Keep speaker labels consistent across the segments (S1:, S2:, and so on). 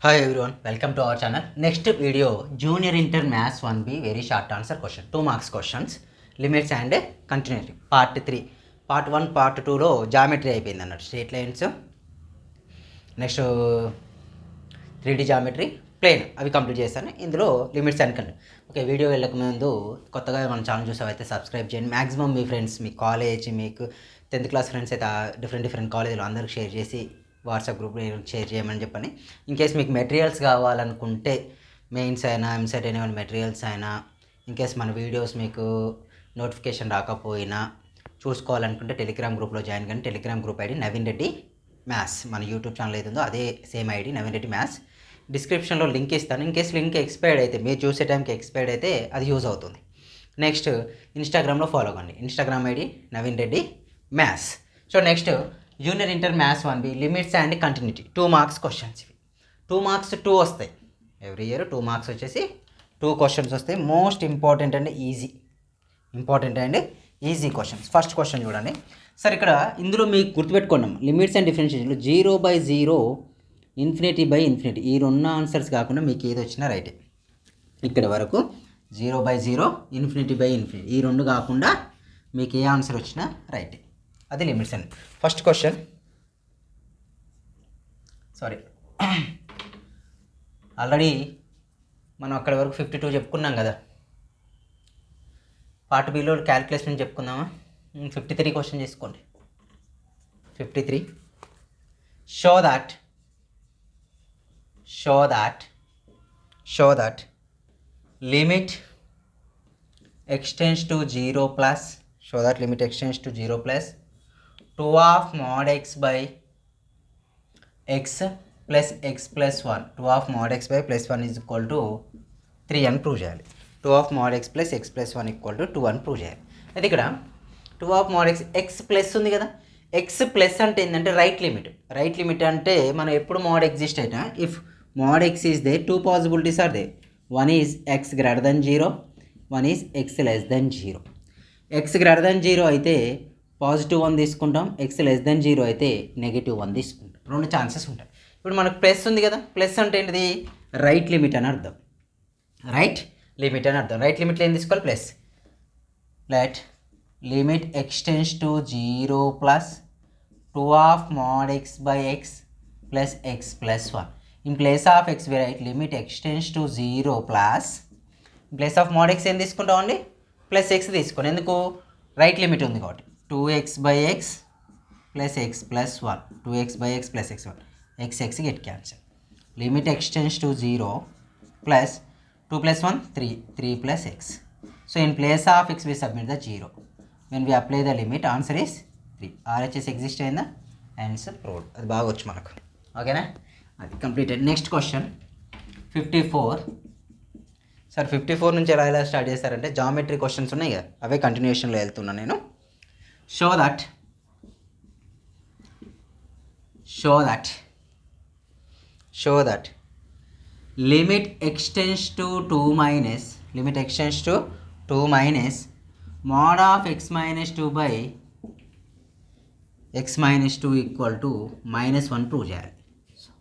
S1: Hi everyone, welcome to our channel. Next video, Junior Inter Maths 1B, very short answer question. 2 marks questions, limits and continuity. Part 3. Part 1, Part 2 లో geometry అయిపోయింది అన్నట్టు. Straight lines, next 3D geometry, plane అవి complete చేశాను. ఇందులో limits and continuity. Okay, video వెళ్ళక ముందు కొత్తగా మన ఛానల్ చూసావైతే సబ్స్క్రైబ్ చేయండి. మ్యాక్సిమం మీ ఫ్రెండ్స్, మీ కాలేజ్, మీకు 10th క్లాస్ ఫ్రెండ్స్ అయితే డిఫరెంట్ కాలేజీలో అందరికి షేర్ చేసి వాట్సాప్ గ్రూప్లో షేర్ చేయమని చెప్పని. ఇన్ కేస్ మీకు మెటీరియల్స్ కావాలనుకుంటే మెయిన్స్ అయినా ఎంసెట్ అయినా మెటీరియల్స్ అయినా ఇన్ కేస్ మన వీడియోస్ మీకు నోటిఫికేషన్ రాకపోయినా చూసుకోవాలనుకుంటే టెలిగ్రామ్ గ్రూప్లో జాయిన్ కానీ. Telegram group ID Naveen Reddy maths. మన యూట్యూబ్ ఛానల్ ఏదో అదే same ID Naveen Reddy maths. డిస్క్రిప్షన్లో లింక్ ఇస్తాను. ఇన్ కేస్ లింక్ ఎక్స్పైర్డ్ అయితే, మీరు చూసే టైంకి ఎక్స్పైర్డ్ అయితే అది యూజ్ అవుతుంది. నెక్స్ట్ ఇన్స్టాగ్రామ్లో ఫాలో అవ్వండి. Instagram ID Naveen Reddy maths. So next junior inter maths 1B limits and continuity 2 marks questions. ఇవి 2 మార్క్స్ 2 వస్తాయి ఎవ్రీ ఇయర్. 2 మార్క్స్ వచ్చేసి 2 క్వశ్చన్స్ వస్తాయి. Most important and easy questions. First question చూడండి సార్. ఇక్కడ ఇందులో మీకు గుర్తుపెట్టుకున్నాం లిమిట్స్ అండ్ డిఫరెన్షియేషన్లో 0/0 ఇన్ఫినిటీ ఈ రెండు ఆన్సర్స్ కాకుండా మీకు ఏది వచ్చినా రైటే. ఇక్కడ వరకు 0/0 ఇన్ఫినిటీ ఈ రెండు కాకుండా మీకు ఏ ఆన్సర్ వచ్చినా రైటే. అది లిమిట్స్ అండి. ఫస్ట్ క్వశ్చన్, సారీ ఆల్రెడీ మనం అక్కడి వరకు 52 చెప్పుకున్నాం కదా. పార్ట్ బిలో క్యాలిక్యులేషన్ చెప్పుకుందామా? 53 క్వశ్చన్ చేసుకోండి. 53 show that limit extends to 0 plus 2 of mod x by x plus x plus 1. 2 of mod x by plus 1 is equal to 3 అని prove చేయాలి. 2 of mod x plus x plus 1 equal to 2 అని prove చేయాలి. అయితే ఇక్కడ 2 of mod x plus ఉంది కదా. X plus అంటే ఏంటంటే రైట్ లిమిట్ అంటే మనం ఎప్పుడు మోడ్ ఎగ్జిస్ట్ అయినా if mod x is there 2 possibilities are there. 1 is x greater than 0, 1 is x less than 0. X greater than 0 అయితే పాజిటివ్ 1 తీసుకుంటాం, ఎక్స్ లెస్ దెన్ 0 అయితే నెగిటివ్ 1 తీసుకుంటాం. రెండు ఛాన్సెస్ ఉంటాయి. ఇప్పుడు మనకు ప్లస్ ఉంది కదా. ప్లస్ అంటే ఏంటిది? రైట్ లిమిట్ అని అర్థం. రైట్ లిమిట్లో ఏం తీసుకోవాలి? Plus. Let limit extends to 0 plus 2 of mod x by x plus x plus 1. In place of x we write limit extends to 0 plus, in place of mod x ఏం తీసుకుంటామండి? Plus x తీసుకోండి. ఎందుకు? Right limit ఉంది కాబట్టి. 2x by x plus x plus 1. 2x by x plus x 1. x get cancel. Limit extends to 0 plus 2 plus 1 3 plus x. So in place of x we submit the 0. When we apply the limit, answer is 3. RHS exist అయిందా? Answer proved. అది బాగా వచ్చు మనకు. ఓకేనా? అది completed. Next question 54. Sir 54 నుంచి ఎలా start చేస్తారంటే జామెట్రీ క్వశ్చన్స్ ఉన్నాయి కదా, అవే కంటిన్యూషన్లో వెళ్తున్నాను నేను. Show that limit extends to 2 minus mod of x minus 2 by x minus 2 equal to -1 prove చేయాలి.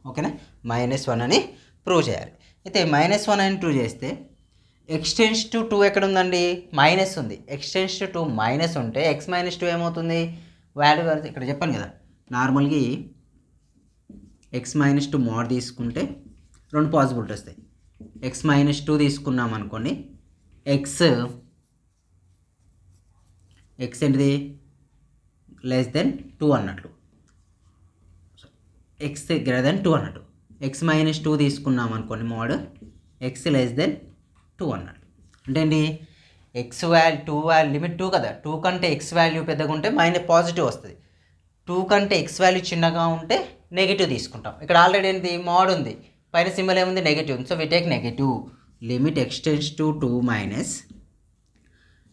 S1: ఓకేనా? -1 అని ప్రూవ్ చేయాలి. అయితే -1 అని ప్రూవ్ చేస్తే ఎక్స్టెండ్స్ టు 2 ఎక్కడ ఉందండి? మైనస్ ఉంది. ఎక్స్టెండ్స్ టు 2 మైనస్ ఉంటే x minus 2 ఏమవుతుంది? వాల్యూ ఇక్కడ చెప్పాను కదా, నార్మల్గా x minus 2 మోడ్ తీసుకుంటే రెండు పాసిబిలిటీ వస్తాయి. x minus 2 తీసుకున్నాం అనుకోండి, x ఏంటిది? లెస్ దెన్ 2 అన్నట్లు, ఎక్స్ గ్రేటర్ దెన్ 2 అన్నట్టు. x minus 2 తీసుకున్నాం అనుకోండి మోడ్, ఎక్స్ లెస్ దెన్ 2 అన్నట్టు. అంటే ఏంటి? ఎక్స్ వాల్యూ 2 వాల్యూ లిమిట్ 2 కదా, 2 కంటే ఎక్స్ వాల్యూ పెద్దగా ఉంటే పాజిటివ్ వస్తుంది. 2 కంటే ఎక్స్ వాల్యూ చిన్నగా ఉంటే నెగిటివ్ తీసుకుంటాం. ఇక్కడ ఆల్రెడీ ఏంటి? మోడ్ ఉంది, పైన సింబల్ ఏముంది? Negative. So we take negative. Limit extends to 2 minus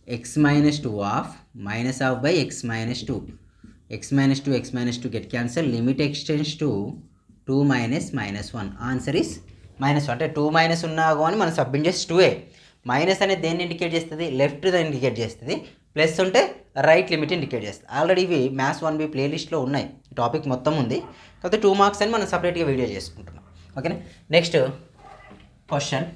S1: x minus 2 of minus of by x minus 2. x minus 2 get cancel. Limit extends to 2 minus -1. Answer is -1. అంటే 2 minus ఉన్నా కానీ మనం submit చేసి 2. Minus అనేది దేన్ని indicate చేస్తుంది? Left indicate చేస్తుంది. Plus ఉంటే రైట్ లిమిట్ ఇండికేట్ చేస్తుంది. ఆల్రెడీ ఇవి మ్యాథ్స్ 1B ప్లేలిస్ట్లో ఉన్నాయి, టాపిక్ మొత్తం ఉంది. కాకపోతే 2 మార్క్స్ అని మనం సపరేట్గా వీడియో చేసుకుంటున్నాం. ఓకేనా. Next question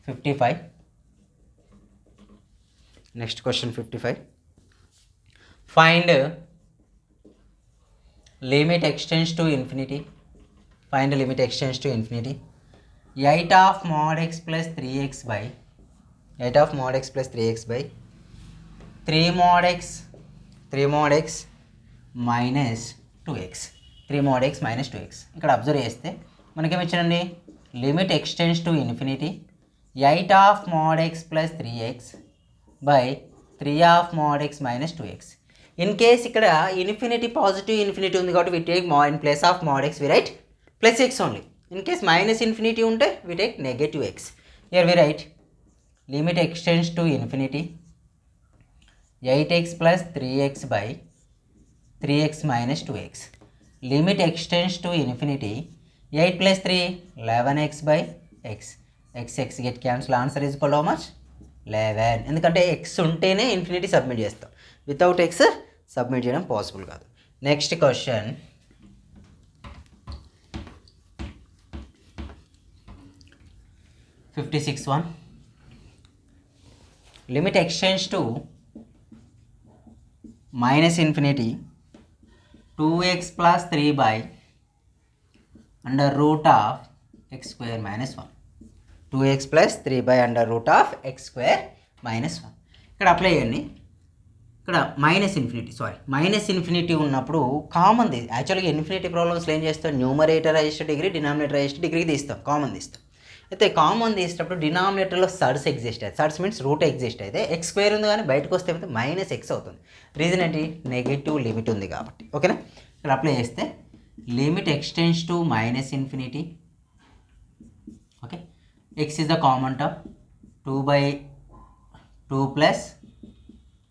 S1: 55. Next question 55. Find limit extends to infinity. Find limit extends to infinity 8 of mod x plus 3x by 8 of mod x plus 3x by 3 mod x minus 2x. 3 mod x minus 2x. ఇక్కడ observe చేస్తే మనకేమి ఇచ్చారండి, limit extends to infinity 8 of mod x plus 3x by 3 of mod x minus 2x. In case ఇక్కడ infinity positive infinity ఉంది కాబట్టి we take in place of mod x we write plus x only. In case minus infinity unte we take negative x. Here we write limit extends to infinity 8x plus 3x by 3x minus 2x. Limit extends to infinity 8 plus 3 11x by x. X get cancel. Answer is equal to how much? 11. ఎందుకంటే x ఉంటేనే infinity submit చేస్తాం, without x submit చేయడం possible కాదు. Next question 56 1. Limit extends to minus infinity 2x plus 3 by under root of x square minus 1. 2x plus 3 by under root of x square minus 1. ఇక్కడ apply చేయండి. ఇక్కడ minus infinity ఉన్నప్పుడు common యాక్చువల్గా infinity ప్రాబ్లమ్స్లో ఏం చేస్తాం, numerator highest degree denominator highest degree తీస్తాం, common తీస్తాం. అయితే కామన్ తీసేటప్పుడు డినామినేటర్లో సర్డ్స్ ఎగ్జిస్ట్ అవుతుంది. సర్డ్స్ మీన్స్ రూట్ ఎగ్జిస్ట్ అయితే ఎక్స్ స్క్వేర్ ఉంది కానీ బయటకు వస్తే మైనస్ ఎక్స్ అవుతుంది. రీజన్ ఏంటి, నెగిటివ్ లిమిట్ ఉంది కాబట్టి. ఓకేనా, ఇక్కడ అప్లై చేస్తే limit extends to minus infinity. Okay, x is the common term 2/2 plus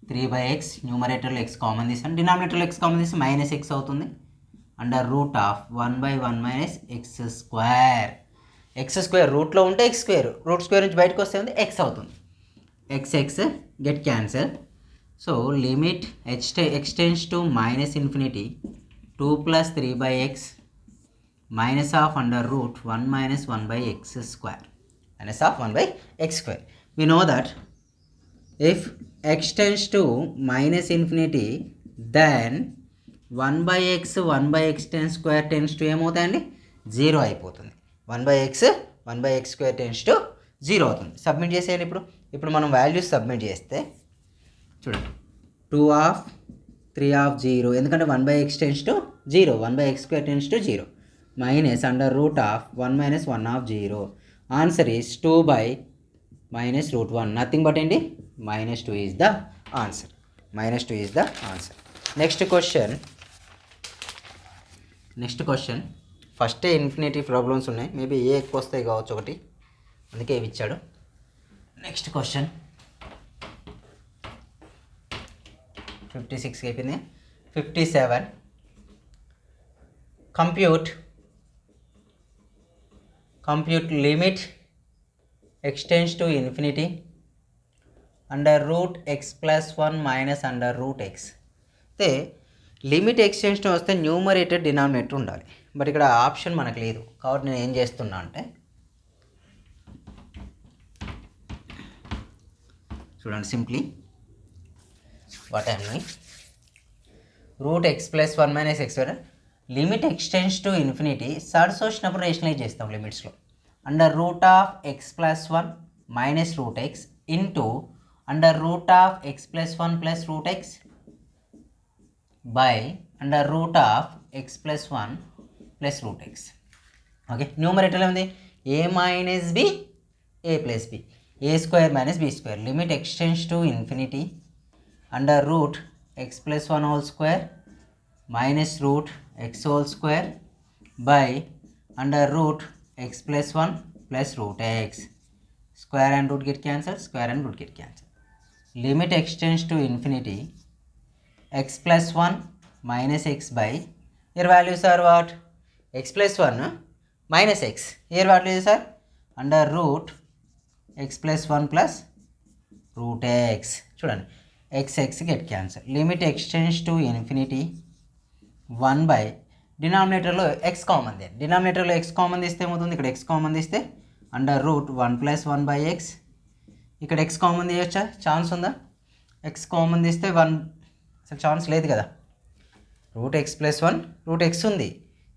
S1: 3/x. న్యూమరేటర్లో ఎక్స్ కామన్ తీసాను, డినామినేటర్లో ఎక్స్ కామన్ తీస్తే మైనస్ ఎక్స్ అవుతుంది. Under root of 1/1 minus X square. X square రూట్లో ఉంటే ఎక్స్ స్క్వేర్, రూట్ స్క్వేర్ నుంచి బయటకు వస్తే ఉంది ఎక్స్ అవుతుంది. X get cancel. So limit extends to minus infinity 2 plus 3/x minus of under root 1 minus 1/x square. Minus of 1/x square. We know that if x tends to minus infinity then 1/x tends square tends to ఏమవుతాయండి, 0 అయిపోతుంది. 1/x square tends to 0 అవుతుంది. Submit చేసేయండి. ఇప్పుడు మనం values submit చేస్తే చూడండి, 2 of 3 of 0, ఎందుకంటే 1/x tends to 0, 1/x square tends to 0, minus under root of 1 minus 1 of 0. Answer is 2 by minus root 1, nothing but ఏంటి, -2 is the answer. -2 is the answer. Next question. ఫస్టే infinity problems ఉన్నాయి, maybe ఏ ఎక్కువ వస్తాయి కావచ్చు ఒకటి, అందుకే ఇవి ఇచ్చాడు. నెక్స్ట్ క్వశ్చన్ 56 అయిపోయింది. 57. Compute limit extends to infinity under root x plus 1 minus under root x. అయితే లిమిట్ ఎక్స్టెన్షన్ వస్తే న్యూమరేటర్ డినామినేటర్ ఉండాలి, బట్ ఇక్కడ ఆప్షన్ మనకు లేదు. కాబట్టి నేను ఏం చేస్తున్నా అంటే చూడండి, simply what I mean, root x plus 1 minus x limit extends to infinity surds వచ్చినప్పుడు రేషనలైజ్ చేస్తాం లిమిట్స్లో. Under root of x plus 1 minus root x into under root of x plus 1 plus root x by under root of x plus 1 plus root x. Okay, న్యూమరేటర్లో ఉంది a minus b a plus b, a square minus b square. Limit extends to infinity under root x plus 1 whole square minus root x whole square by under root x plus 1 plus root x. Square and root get cancel, square and root get cancel. Limit extends to infinity x plus 1 minus x by, here values are what, x plus 1 minus x, here values are under root x plus 1 plus root x. చూడండి, x get cancel. Limit extends to infinity 1 by డినామినేటర్లో x common తీయండి. డినామినేటర్లో x common తీస్తే ఏమవుతుంది, ఇక్కడ x common తీస్తే under root 1 + 1 by x. ఇక్కడ x common తీయచ్చా, ఛాన్స్ ఉందా? ఎక్స్ కామన్ తీస్తే 1 అసలు ఛాన్స్ లేదు కదా. Root x plus 1 root x ఉంది.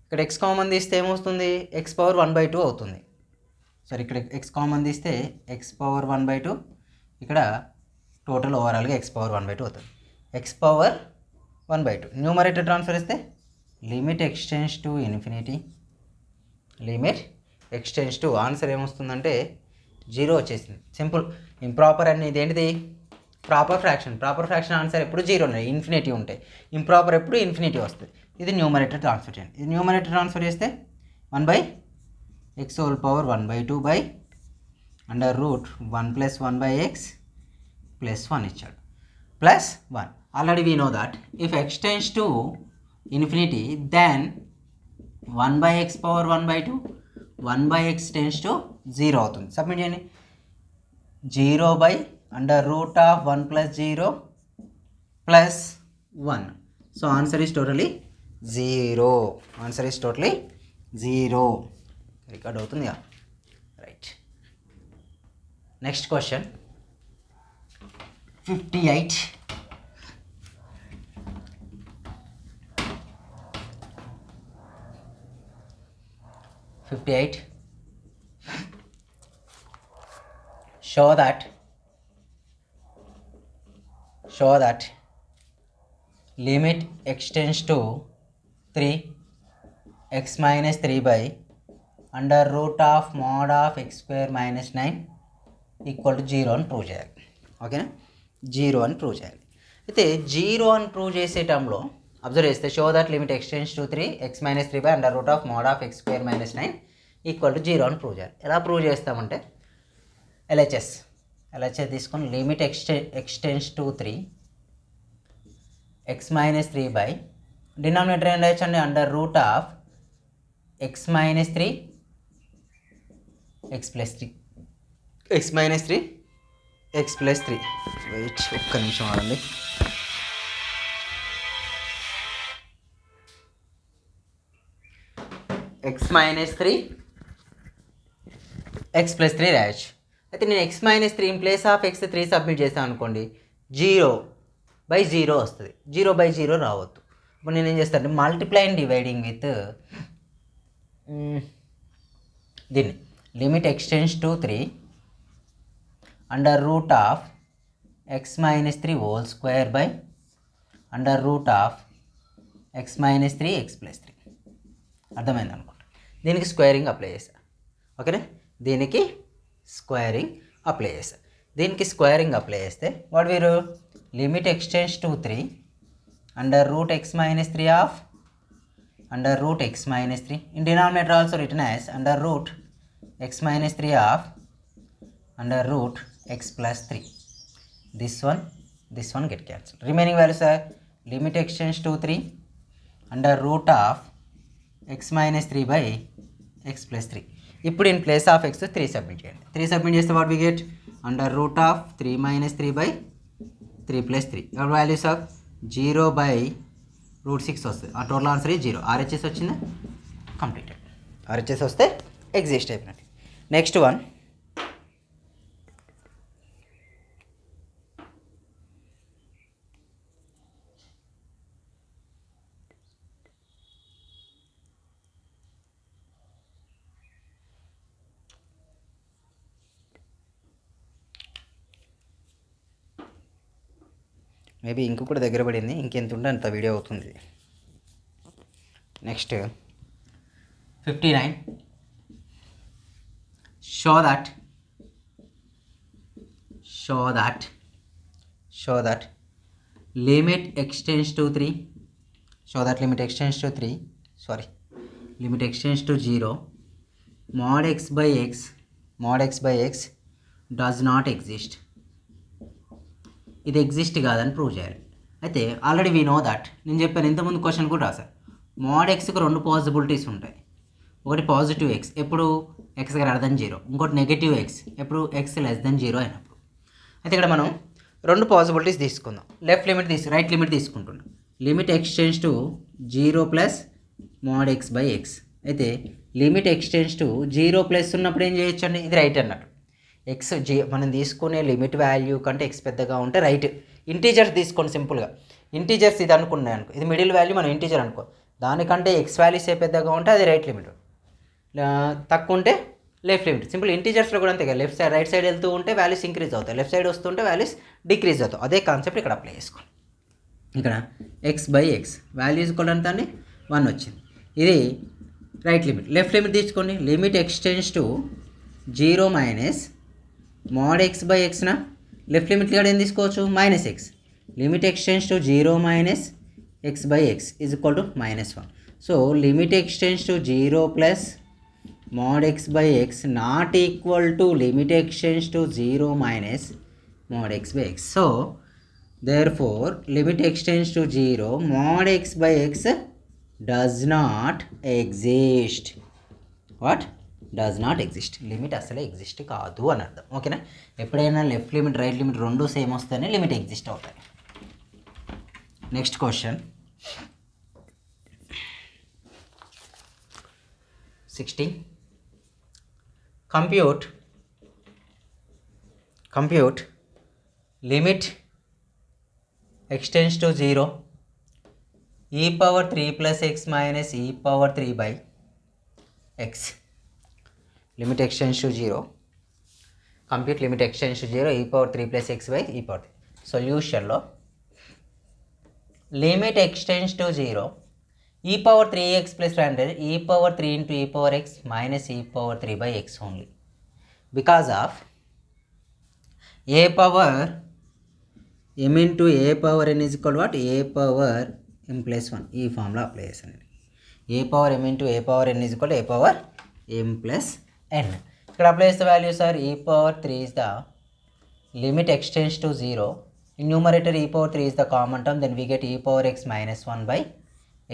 S1: ఇక్కడ ఎక్స్ కామన్ తీస్తే ఏమవుతుంది, ఎక్స్ పవర్ 1/2 అవుతుంది. సరే ఇక్కడ ఎక్స్ కామన్ తీస్తే ఎక్స్ పవర్ 1/2, ఇక్కడ టోటల్ ఓవరాల్గా ఎక్స్ పవర్ 1/2 అవుతుంది. ఎక్స్ పవర్ 1/2 న్యూమరేటర్ ట్రాన్స్ఫర్ ఇస్తే limit extends to infinity, limit extends to answer ఏమొస్తుందంటే 0 వచ్చేసింది. సింపుల్. ఇంప్రాపర్ అనేది ఏంటిది, proper fraction. Proper fraction answer ఎప్పుడు 0 ఉన్నాయి, ఇన్ఫినిటీ ఉంటాయి. ఇంప్రాపర్ ఎప్పుడు ఇన్ఫినిటీ వస్తుంది. ఇది న్యూమరేటర్ ట్రాన్స్ఫర్ చేయండి. ఇది న్యూమరేటర్ ట్రాన్స్ఫర్ చేస్తే 1/x² 1/2 under root 1 + 1 by x plus 1 ఇచ్చాడు, plus 1. Already we know that if x tends to infinity then 1/x⁻1/2 1/x tends to 0 అవుతుంది. సబ్మిట్ చేయండి. 0/√1 + 0 + 1. So answer is totally 0. Answer is totally 0. Record అవుతుంది కదా, right. Next question 58. Show that limit extends to 3 x minus 3 by under root of mod of x square minus 9 equal to 0 అని prove చేయాలి. ఓకేనా, 0 అని prove చేయాలి. అయితే 0 అని prove చేసే టైంలో అబ్జర్వ్ చేస్తే show that limit extends to 3 x minus 3 by under root of mod of x square minus 9 equal to 0 అని ప్రూవ్ చేయాలి. ఎలా ప్రూవ్ చేస్తామంటే LHS తీసుకొని limit extends to 3 x minus 3 by denominator ఏం రాయొచ్చండి, under root of x minus 3 x plus 3 x minus 3 x plus 3. Wait ఒక్క నిమిషం ఆడండి. x minus 3 x plus 3 రాయొచ్చు. అయితే నేను x minus 3 in place of x 3 submit చేస్తాను అనుకోండి, 0/0 వస్తుంది. 0/0 రావద్దు. ఇప్పుడు నేను ఏం చేస్తాను, మల్టిప్లై అండ్ డివైడింగ్ విత్ దీన్ని limit extends to 3 under root of x minus 3 whole square by under root of x minus 3 x plus 3. అర్థమైంది అనుకుంటా. దీనికి స్క్వేరింగ్ అప్లై చేస్తా. ఓకేనా, దీనికి స్క్వేరింగ్ అప్లై చేస్తా. దీనికి స్క్వేరింగ్ అప్లై చేస్తే వాట్ వీరు limit extends to 3 under root x minus 3 of under root x minus 3 in denominator also return as under root x minus 3 of under root x plus 3. this one get cancelled. Remaining values are limit extends to 3 under root of x minus 3 by x plus 3. ఇప్పుడు in place of x 3 submit చేయండి. 3 submit చేస్తే what we get under root of 3 minus 3 by 3 plus 3. Your values of 0/√6 వస్తుంది. ఆ total answer ఈ 0. RHS వచ్చిందా, completed. RHS వస్తే exist అయిపోయినట్టు. Next one maybe ఇంక కూడా దగ్గర పడింది, ఇంకెంత ఉంటే అంత వీడియో అవుతుంది. Next 59. Show that limit extends to 3 limit extends to 0 mod x by x does not exist. ఇది ఎగ్జిస్ట్ కాదని ప్రూవ్ చేయాలి. అయితే ఆల్రెడీ వీ నో దట్, నేను చెప్పాను ఇంతకుముందు క్వశ్చన్ కూడా రాశాను. మోడ్ ఎక్స్కి 2 పాసిబిలిటీస్ ఉంటాయి. ఒకటి పాజిటివ్ ఎక్స్ ఎప్పుడు x గ్రేటర్ దెన్ 0, ఇంకోటి నెగిటివ్ ఎక్స్ ఎప్పుడు x లెస్ దెన్ 0 అయినప్పుడు. అయితే ఇక్కడ మనం 2 పాసిబిలిటీస్ తీసుకుందాం. రైట్ లిమిట్ తీసుకుంటున్నాం. Limit extends to zero plus mod x by x. అయితే limit extends to zero plus ఉన్నప్పుడు ఏం చేయొచ్చు అండి, ఇది రైట్ అన్నట్టు. ఎక్స్ మనం తీసుకునే లిమిట్ వాల్యూ కంటే ఎక్స్ పెద్దగా ఉంటే రైట్. ఇంటీజర్స్ తీసుకోండి సింపుల్గా. ఇంటీజర్స్ ఇది అనుకున్నాయి అనుకో, ఇది మిడిల్ వాల్యూ మనం ఇంటీజర్ అనుకో, దానికంటే ఎక్స్ వాల్యూస్ ఏ పెద్దగా ఉంటే అది రైట్ లిమిట్, తక్కువ ఉంటే లెఫ్ట్ లిమిట్. సింపుల్ ఇంటీజర్స్లో కూడా అంతే కదా, లెఫ్ట్ సైడ్ రైట్ సైడ్ వెళ్తూ ఉంటే వాల్యూస్ ఇంక్రీజ్ అవుతాయి, లెఫ్ట్ సైడ్ వస్తుంటే వాల్యూస్ డిక్రీజ్ అవుతాయి. అదే కాన్సెప్ట్ ఇక్కడ అప్లై చేసుకోండి. ఇక్కడ ఎక్స్ బై ఎక్స్ వాల్యూస్ కూడా ఎంత అండి 1 వచ్చింది. ఇది రైట్ లిమిట్. లెఫ్ట్ లిమిట్ తీసుకోండి, limit extends to zero minus mod x by ఎక్స్నా, లెఫ్ట్ లిమిట్ కూడా ఏం తీసుకోవచ్చు minus x. Limit extends to zero minus x by x is equal to -1. So limit extends to zero plus mod x by x not equal to limit extends to 0 minus mod x by x. So therefore limit extends to 0, mod x by x does not exist. What? Does not exist. Limit అసలే exist కాదు అని అర్థం. ఓకేనా? ఎప్పుడైనా left limit right limit రెండు same వస్తేనే limit exist అవుతాయి. Next question 16. compute limit extends to 0 e power 3 plus x minus e power 3 by x. limit extends to 0. compute limit extends to 0 e power 3 plus x by e power 3. solution lo limit extends to 0 e power 3x plus 100 e power 3 into e power x minus e power 3 by x only, because of a power m into a power n is equal to what, a power m plus 1. ఈ formula apply చేస్తాను. a power m into a power n is equal to a power m plus n. ఇక్కడ apply చేస్తే value sir e power 3 is the limit extends to 0. in numerator e power 3 is the common term, then we get e power x minus 1 by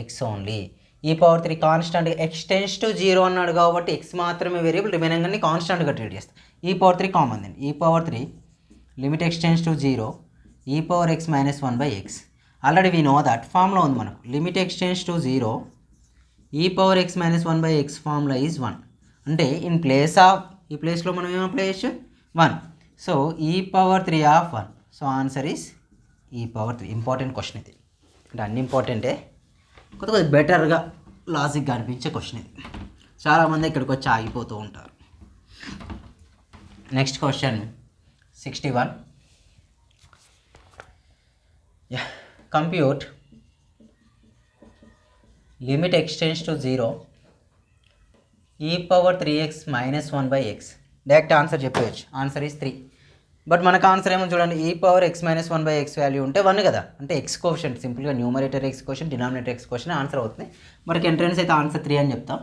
S1: x only. ఈ power 3 constant ఎక్స్టెన్స్ to 0 అన్నాడు కాబట్టి X మాత్రమే variable, remaining అన్ని కాన్స్టెంట్గా treat చేస్తాం. ఈ power 3 common అండి. ఈ power 3 limit x tends to 0 e power x minus 1 by X. Already we know that formula ఉంది మనకు. Limit x tends to 0 e power x minus 1 by X formula is 1. అంటే in place of, ఈ ప్లేస్లో మనం ఏం apply చేయొచ్చు 1. సో ఈ power 3 of 1. So answer is ఈ పవర్ 3. ఇంపార్టెంట్ క్వశ్చన్ ఇది, అంటే అన్ని ఇంపార్టెంటే, కొద్దిగా బెటర్గా లాజిక్గా అనిపించే క్వశ్చన్ ఇది. చాలామంది ఇక్కడికి వచ్చి ఆగిపోతూ ఉంటారు. Next question 61. Compute limit x tends to 0 e power 3x minus 1 by x. Direct answer చెప్పేయచ్చు. Answer is 3. బట్ మనకు ఆన్సర్ ఏమో చూడండి, e power x minus 1 by x value ఉంటే 1 కదా, అంటే ఎక్స్ కోషెంట్, సింపుల్గా numerator x quotient denominator x quotient answer అవుతుంది. మనకి ఎంట్రన్స్ అయితే ఆన్సర్ 3 అని చెప్తాం.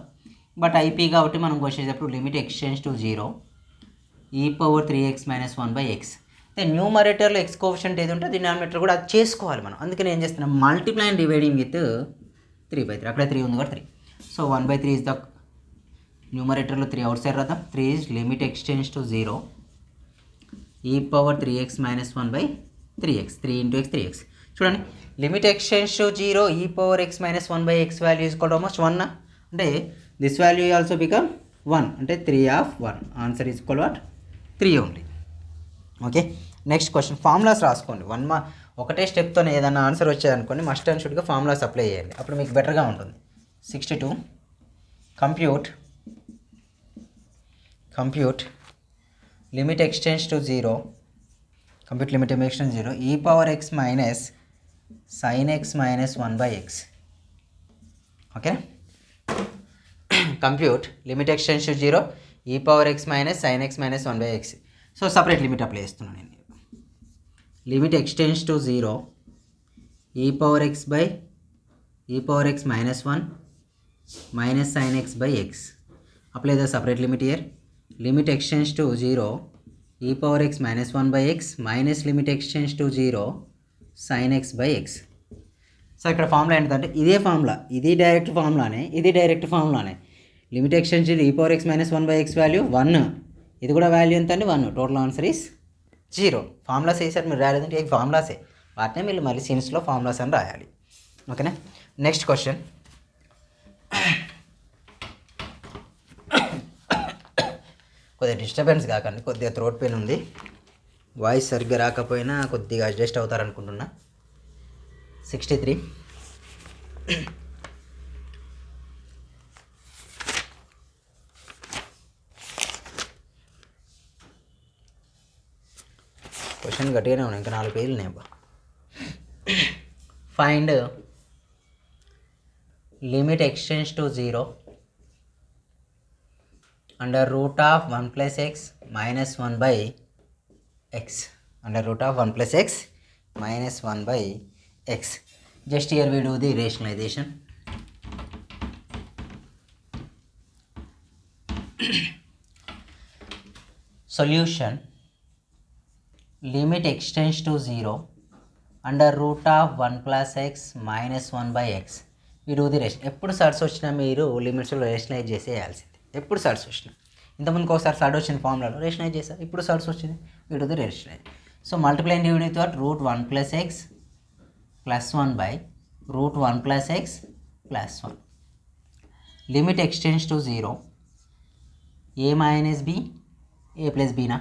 S1: బట్ ఐపీ కాబట్టి మనం వచ్చేటప్పుడు limit x tends to 0 e power 3x minus 1 by x. అయితే న్యూమరేటర్లో ఎక్స్ కోషెంట్ ఏది ఉంటే డినామినేటర్ కూడా అది చేసుకోవాలి మనం. అందుకని ఏం చేస్తున్నాం, మల్టిప్లై అండ్ డివైడింగ్ విత్ 3/3. అక్కడ 3 ఉంది కాబట్టి 3. సో 1/3 ఇస్ ద న్యూమరేటర్లో 3 అవుట్ సైడ్ రాద్దాం. 3 is limit x tends to 0 e power 3x minus 1 by 3x. 3 into x 3x. చూడండి, limit x tends to 0 e power x minus 1 by x value is equal to almost 1. అంటే this value also become 1, అంటే 3 of 1. Answer is equal what 3 only. Okay, next question. Formulas రాసుకోండి. ఒకటే స్టెప్తోనే ఏదైనా answer వచ్చేదనుకోండి, must and షుడ్గా formulas apply చేయండి, అప్పుడు మీకు బెటర్గా ఉంటుంది. 62. Compute limit x tends to 0 compute limit x tends 0 e power x minus sine x minus 1 by x. Okay, compute limit x tends to 0 e power x minus sine x minus 1 by x. So separate limit apply చేస్తున్నాను నేను. Limit x tends to 0 e power x by e power x minus 1 minus sine x by x. Apply the separate limit here. Limit x tends to 0 e power x minus 1 by x minus limit x tends to 0 sine x by x. So ఇక్కడ formula ఏంటంటే ఇదే formula, ఇది direct ఫార్ములానే, ఇది direct ఫార్ములానే. Limit x tends to e power x minus 1 by x value 1, ఇది కూడా value ఎంత అండి 1. Total answer is 0. ఫార్ములాస్ వేసారు మీరు రాలేదంటే ఈ ఫార్ములాసే, వాటినే మీరు మళ్ళీ సీన్స్లో ఫార్ములాస్ అని రాయాలి. ఓకేనా. నెక్స్ట్ క్వశ్చన్, కొద్దిగా డిస్టర్బెన్స్ కాకండి, కొద్దిగా థ్రోట్ పెయిన్ ఉంది, వాయిస్ సరిగ్గా రాకపోయినా కొద్దిగా అడ్జస్ట్ అవుతారనుకుంటున్నా. 63. క్వశ్చన్ గట్టిగానే ఉన్నాయి, ఇంకా 4 పేజీలు ఉన్నాయి అబ్బా. Find limit extends to 0 under root of 1 plus x minus 1 by x, under root of 1 plus x minus 1 by x. Just here we do the rationalization. Solution, limit extends to 0 under root of 1 plus x minus 1 by x. We do the ration. ఎప్పుడు sirs వచ్చినా మీరు లిమిట్స్లో rationalise చేసేయాల్సింది. ఎప్పుడు sirs వచ్చినా, ఇంతకుముందుకు ఒకసారి surd వచ్చిన ఫార్ములాలో rationalise చేశారు, ఇప్పుడు సర్స్ వచ్చింది, we do the rationalize. So multiply and divide with root 1 plus x plus 1 by root 1 plus x plus 1. Limit extends to 0 a minus b, a plus b నా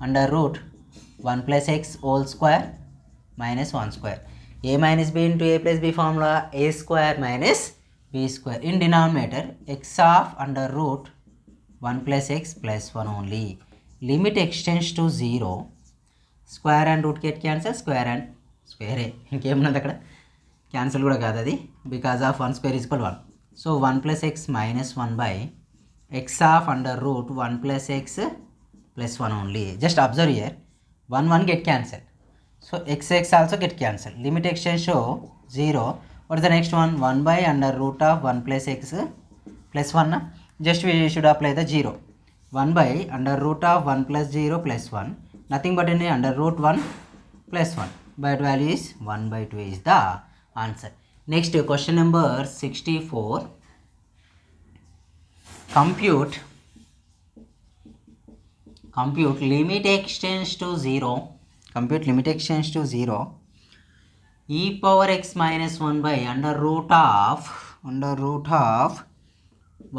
S1: under root 1 plus x whole square minus 1 square. a minus b into a plus b formula a square minus b square. In denominator x of under root 1 plus x plus 1 only. Limit extends to 0. Square and root get cancel, square and square. ఇంకేమున్నది అక్కడ, cancel కూడా కాదు అది, because of 1 square is equal 1. So 1 plus x minus 1 by x of under root 1 plus x plus 1 only. Just observe here, 1 get cancelled. So x also get cancelled. Limit extends to 0. What is the next one? 1 by under root of 1 plus x plus 1. Just we should apply the 0. 1 by under root of 1 plus 0 plus 1. Nothing but in under root 1 plus 1. But value is 1 by 2 is the answer. Next question number 64. Compute limit extends to 0. Compute limit extends to 0. E power x minus 1 by under root of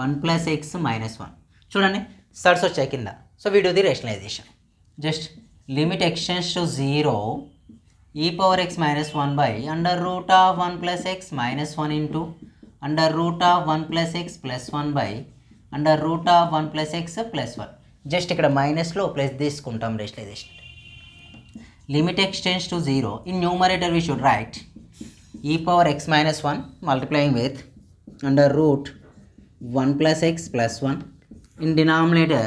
S1: 1 plus x minus 1. చూడండి surds వచ్చాయి కింద. So we do the rationalization. Just limit extends to 0 e power x minus 1 by under root of 1 plus x minus 1 into under root of 1 plus x plus 1 by under root of 1 plus x plus 1. Just ఇక్కడ మైనస్లో plus తీసుకుంటాం rationalization. Limit extends to 0. In numerator we should write e power x minus 1 multiplying with under root 1 plus x plus 1. In denominator,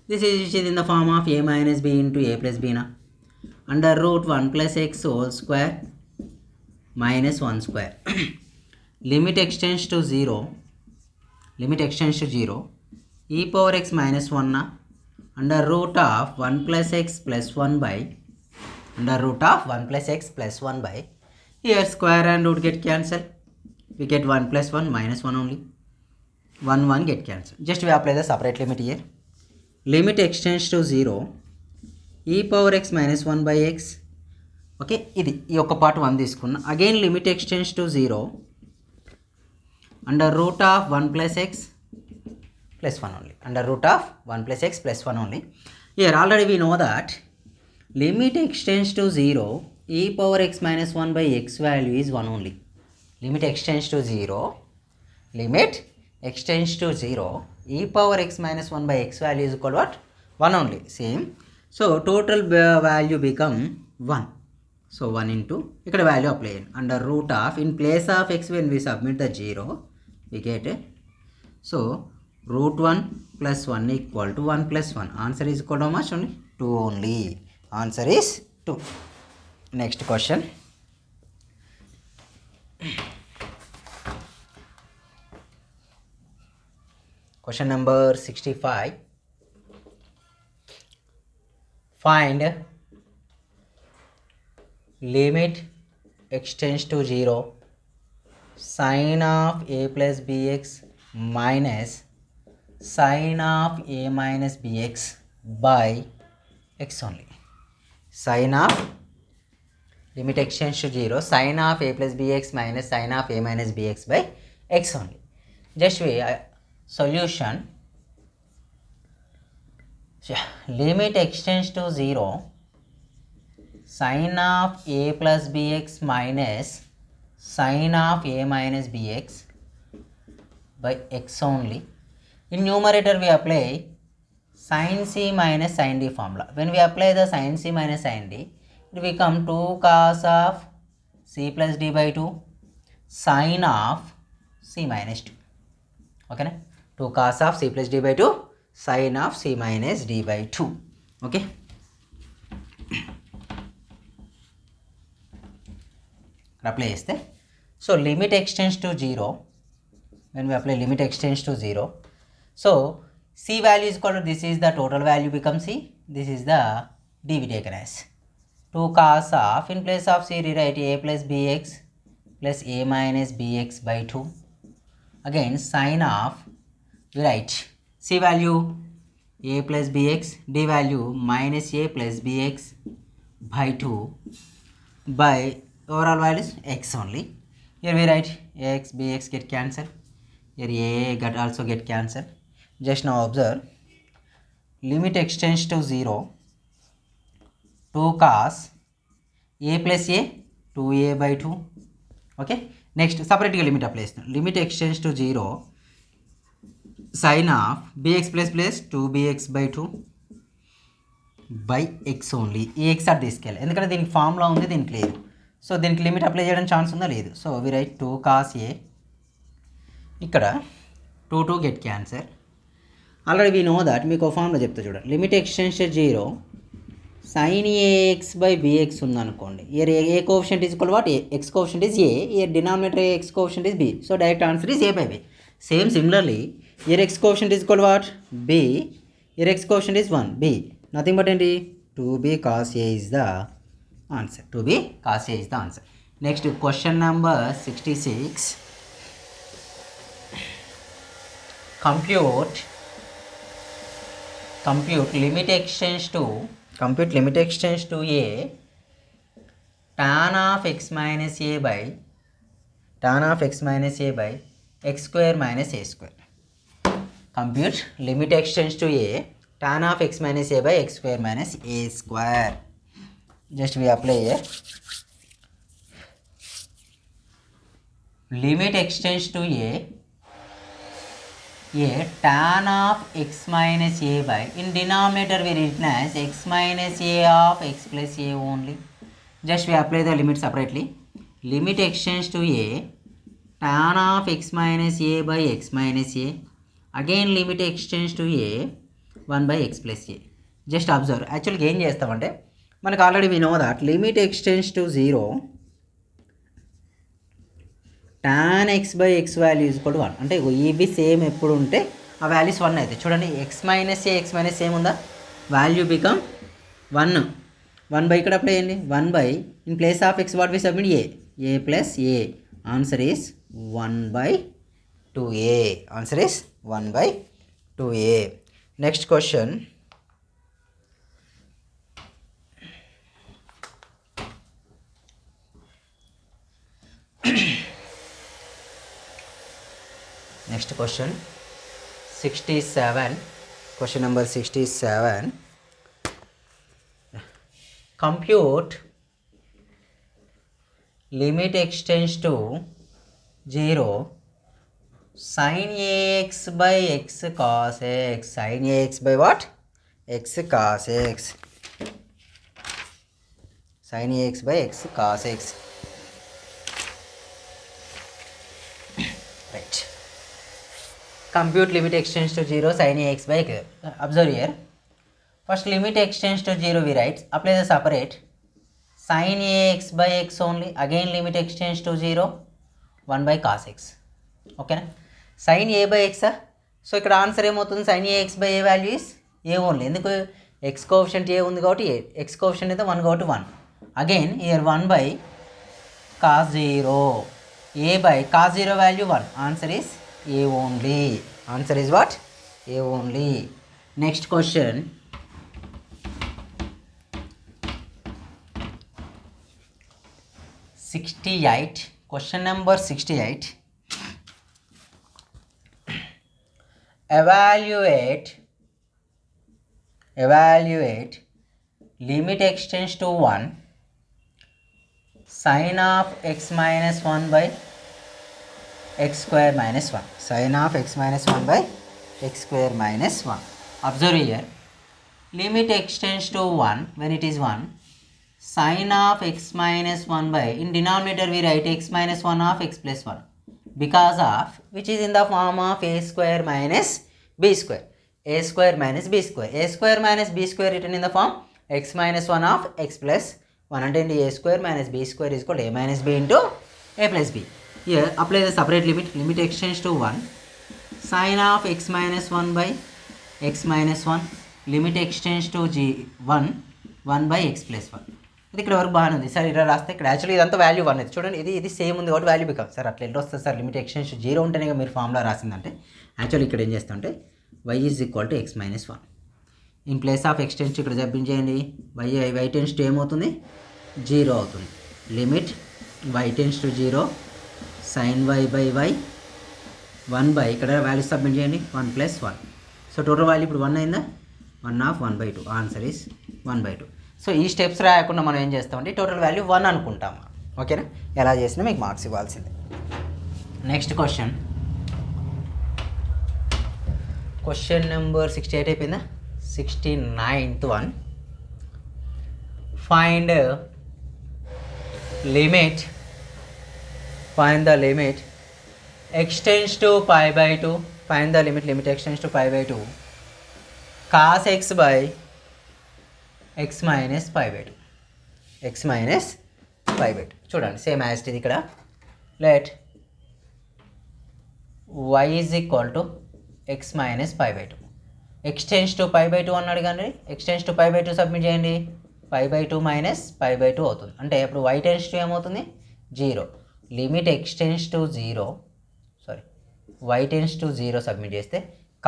S1: this is in the form of a minus b into a plus b na. Under root 1 plus x whole square minus 1 square. Limit extends to 0. E power x minus 1 na. Under root of 1 plus x plus 1 by under root of 1 plus x plus 1 by. Here square and root get cancelled. We get 1 plus 1 minus 1 only. 1 get cancelled. Just we apply the separate limit here. Limit extends to 0. E power x minus 1 by x. Okay, ఇది ఈ ఒక్క part 1 తీసుకున్నా. Again limit extends to 0 under root of 1 plus x plus 1 only. Under root of 1 plus x plus 1 only. Here already we know that limit extends to 0 e power x minus 1 by x value is 1 only. Limit extends to 0. E power x minus 1 by x value is equal to what? 1 only. Same. So total value become 1. So 1 into ikkada value apply under root of, in place of x when we submit the 0 we get so root 1 plus 1 equal to 1 plus 1. Answer is equal to how much only? 2 only. Answer is 2. Next question. Question number 65. Find limit extends to 0 sin of a plus bx minus sin of a minus bx by x only. Sin of limit extends to 0, sin of a plus bx minus sin of a minus bx by x only. Just we solution, limit extends to 0, sin of a plus bx minus sin of a minus bx by x only. In numerator we apply sin c minus sin d formula. When we apply the sin c minus sin d, it will become 2 cos of c plus d by 2 sin of c minus 2. Okay, 2 cos of c plus d by 2 sin of c minus d by 2. Okay. Apply cheste. So limit extends to 0. When we apply limit extends to 0, so c value is equal to, this is the total value becomes c, this is the dv taken as 2 cos of, in place of c rewrite a plus bx plus a minus bx by 2, again sin of, we write c value a plus bx, d value minus a plus bx by 2 by overall values x only. Here we write x, bx get cancelled. Here a get also get cancelled. Just now observe, limit extends to 0, 2 cos a plus a, 2a by 2. Okay. Next separately limit applies. Limit extends to 0, sin of bx plus 2bx by 2 by x only. ఈ x at తీసుకెళ్ళి, ఎందుకంటే దీనికి formula ఉంది, దీనికి లేదు. So దీనికి limit apply చేయడం chance ఉందా, లేదు. So we write 2 cos a, ఇక్కడ 2 get cancel. Already we know that, మీకు ఒక ఫార్ములా చెప్తా చూడండి. Limit x tends 0, sin ax by bx ఉందనుకోండి. Here a coefficient is equal what, x coefficient is a, here denominator x coefficient is b. So direct answer is a by b. Same similarly here x coefficient is equal what, b, here x coefficient is 1, b, nothing but ఏంటి, 2b cos a is the answer. 2b cos a is the answer. Next question number 66. Compute limit extends to a tan of x minus a by x square minus a square. Compute limit extends to a tan of x minus a by x square minus a square. Just we apply here. Limit extends to a tan of x minus a by, in denominator we written as x minus a of x plus a only. Just we apply the limit separately. Limit extends to a tan of x minus a by x minus a. Again limit extends to a 1 by x plus a. Just observe, యాక్చువల్గా ఏం చేస్తామంటే, మనకు already we know that limit x tends to 0, tan x by x value is equal to 1. అంటే ఇవి same ఎప్పుడు ఉంటే ఆ values 1 అయితే చూడండి, x మైనస్ సేమ్ ఉందా, వాల్యూ బికమ్ 1 బై ఇక్కడ అప్లై చేయండి, 1 by, in place of x what we submit a plus a, answer is 1 by 2a. Answer is 1 by 2a. Next question. Next question 67. Question number 67. Compute limit extends to 0, sin ax by x cos x. Sin ax by what? X cos x. Sin ax by x cos x. Right. Compute limit extends to 0, sin ax by x. Observe here. First limit extends to 0 we write. Apply the separate. Sin ax by x only. Again limit extends to 0, 1 by cos x. Okay. Sin a by x. So ఇక్కడ answer ఏమవుతుంది, sin ax by a value is a only. ఎందుకు, X coefficient ఏ ఉంది కాబట్టి ఏ, X coefficient అయితే 1 కాబట్టి 1. Again year 1 by cos 0, a by cos 0 value 1. Answer is a only. Answer is what, A only. Next question. 68. Question number 68. Evaluate limit extends to 1 sin of x minus 1 by x square minus 1. Sin of x minus 1 by x square minus 1. Observe here. Limit extends to 1 when it is 1. Sin of x minus 1 by, in denominator we write x minus 1 of x plus 1. Because of, which is in the form of a square minus b square. A square minus b square. A square minus b square written in the form x minus 1 of x plus 1. And then a square minus b square is called a minus b into a plus b. Here apply the separate limit. Limit extends to 1. Sin of x minus 1 by x minus 1. Limit extends to 1 by x plus 1. ఇది ఇక్కడ వరకు బాగానే ఉంది sir. ఇలా రాస్తే ఇక్కడ actually ఇదంతా value 1 అయితే చూడండి, ఇది సేమ్ ఉంది కాబట్టి వాల్యూ బికమ్ సార్. అట్లా ఎట్లా వస్తుంది సార్? లిమిట్ ఎక్స్టెన్స్ 0 ఉంటేనే మీరు ఫార్ములా రాసిందంటే యాక్చువల్లీ ఇక్కడ ఏం చేస్తామంటే y is equal to x minus 1. In place of x tends ఇక్కడ చెప్పించేయండి. y టెన్స్ టు ఏమవుతుంది? 0 అవుతుంది. Limit y tends to 0 sin y by y 1 by ఇక్కడ వాల్యూ సబ్మిట్ చేయండి 1 ప్లస్ 1. సో టోటల్ వాల్యూ ఇప్పుడు 1 అయిందా? 1 ఆఫ్ 1/2. Answer is 1/2. సో ఈ steps రాయకుండా మనం ఏం చేస్తామంటే టోటల్ వాల్యూ 1 అనుకుంటాము. ఓకేనా? ఎలా చేసినా మీకు మార్క్స్ ఇవ్వాల్సిందే. నెక్స్ట్ క్వశ్చన్ నెంబర్ 68 అయిపోయిందా? 69th one. Find the limit extends to pi by 2. Find the limit extends to pi by 2 cos x by x minus pi by 2. x minus pi by 2 చూడండి same as ఇది. ఇక్కడ let y is equal to x minus pi by 2. extends to pi by 2 అన్నాడు కానీ extends to pi by 2 submit చేయండి. pi by 2 minus pi by 2 అవుతుంది. అంటే ఇప్పుడు y tends to ఏమవుతుంది? 0. Limit extends to 0, y tends to 0 submit చేస్తే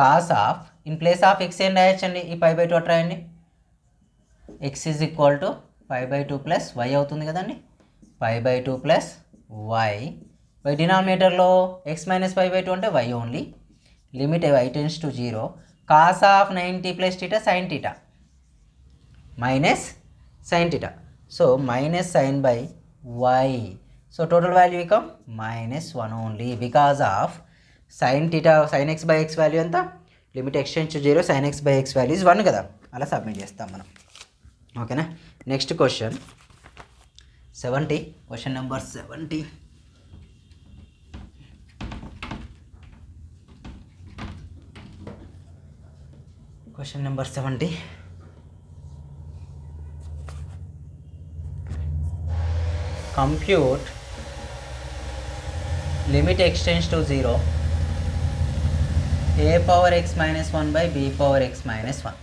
S1: cos of, in place of x ఏం రాయొచ్చండి? ఈ pi by 2 అట్లా రాయండి. x is equal to pi by 2 plus y అవుతుంది కదండి. pi by 2 plus y by డినామినేటర్లో x minus pi by 2 అంటే y only. Limit y tends to 0 cos of 90 plus theta sine theta minus sine theta. So minus sine by y. So total value become -1 only because of sin theta sin x by x value ఎంత? Limit extends to 0 sin x by x value is 1 కదా. అలా submit చేస్తాం మనం. ఓకేనా? Next question 70. Question number 70. Question number 70. Compute limit extends to 0 a power x minus 1 by b power x minus 1.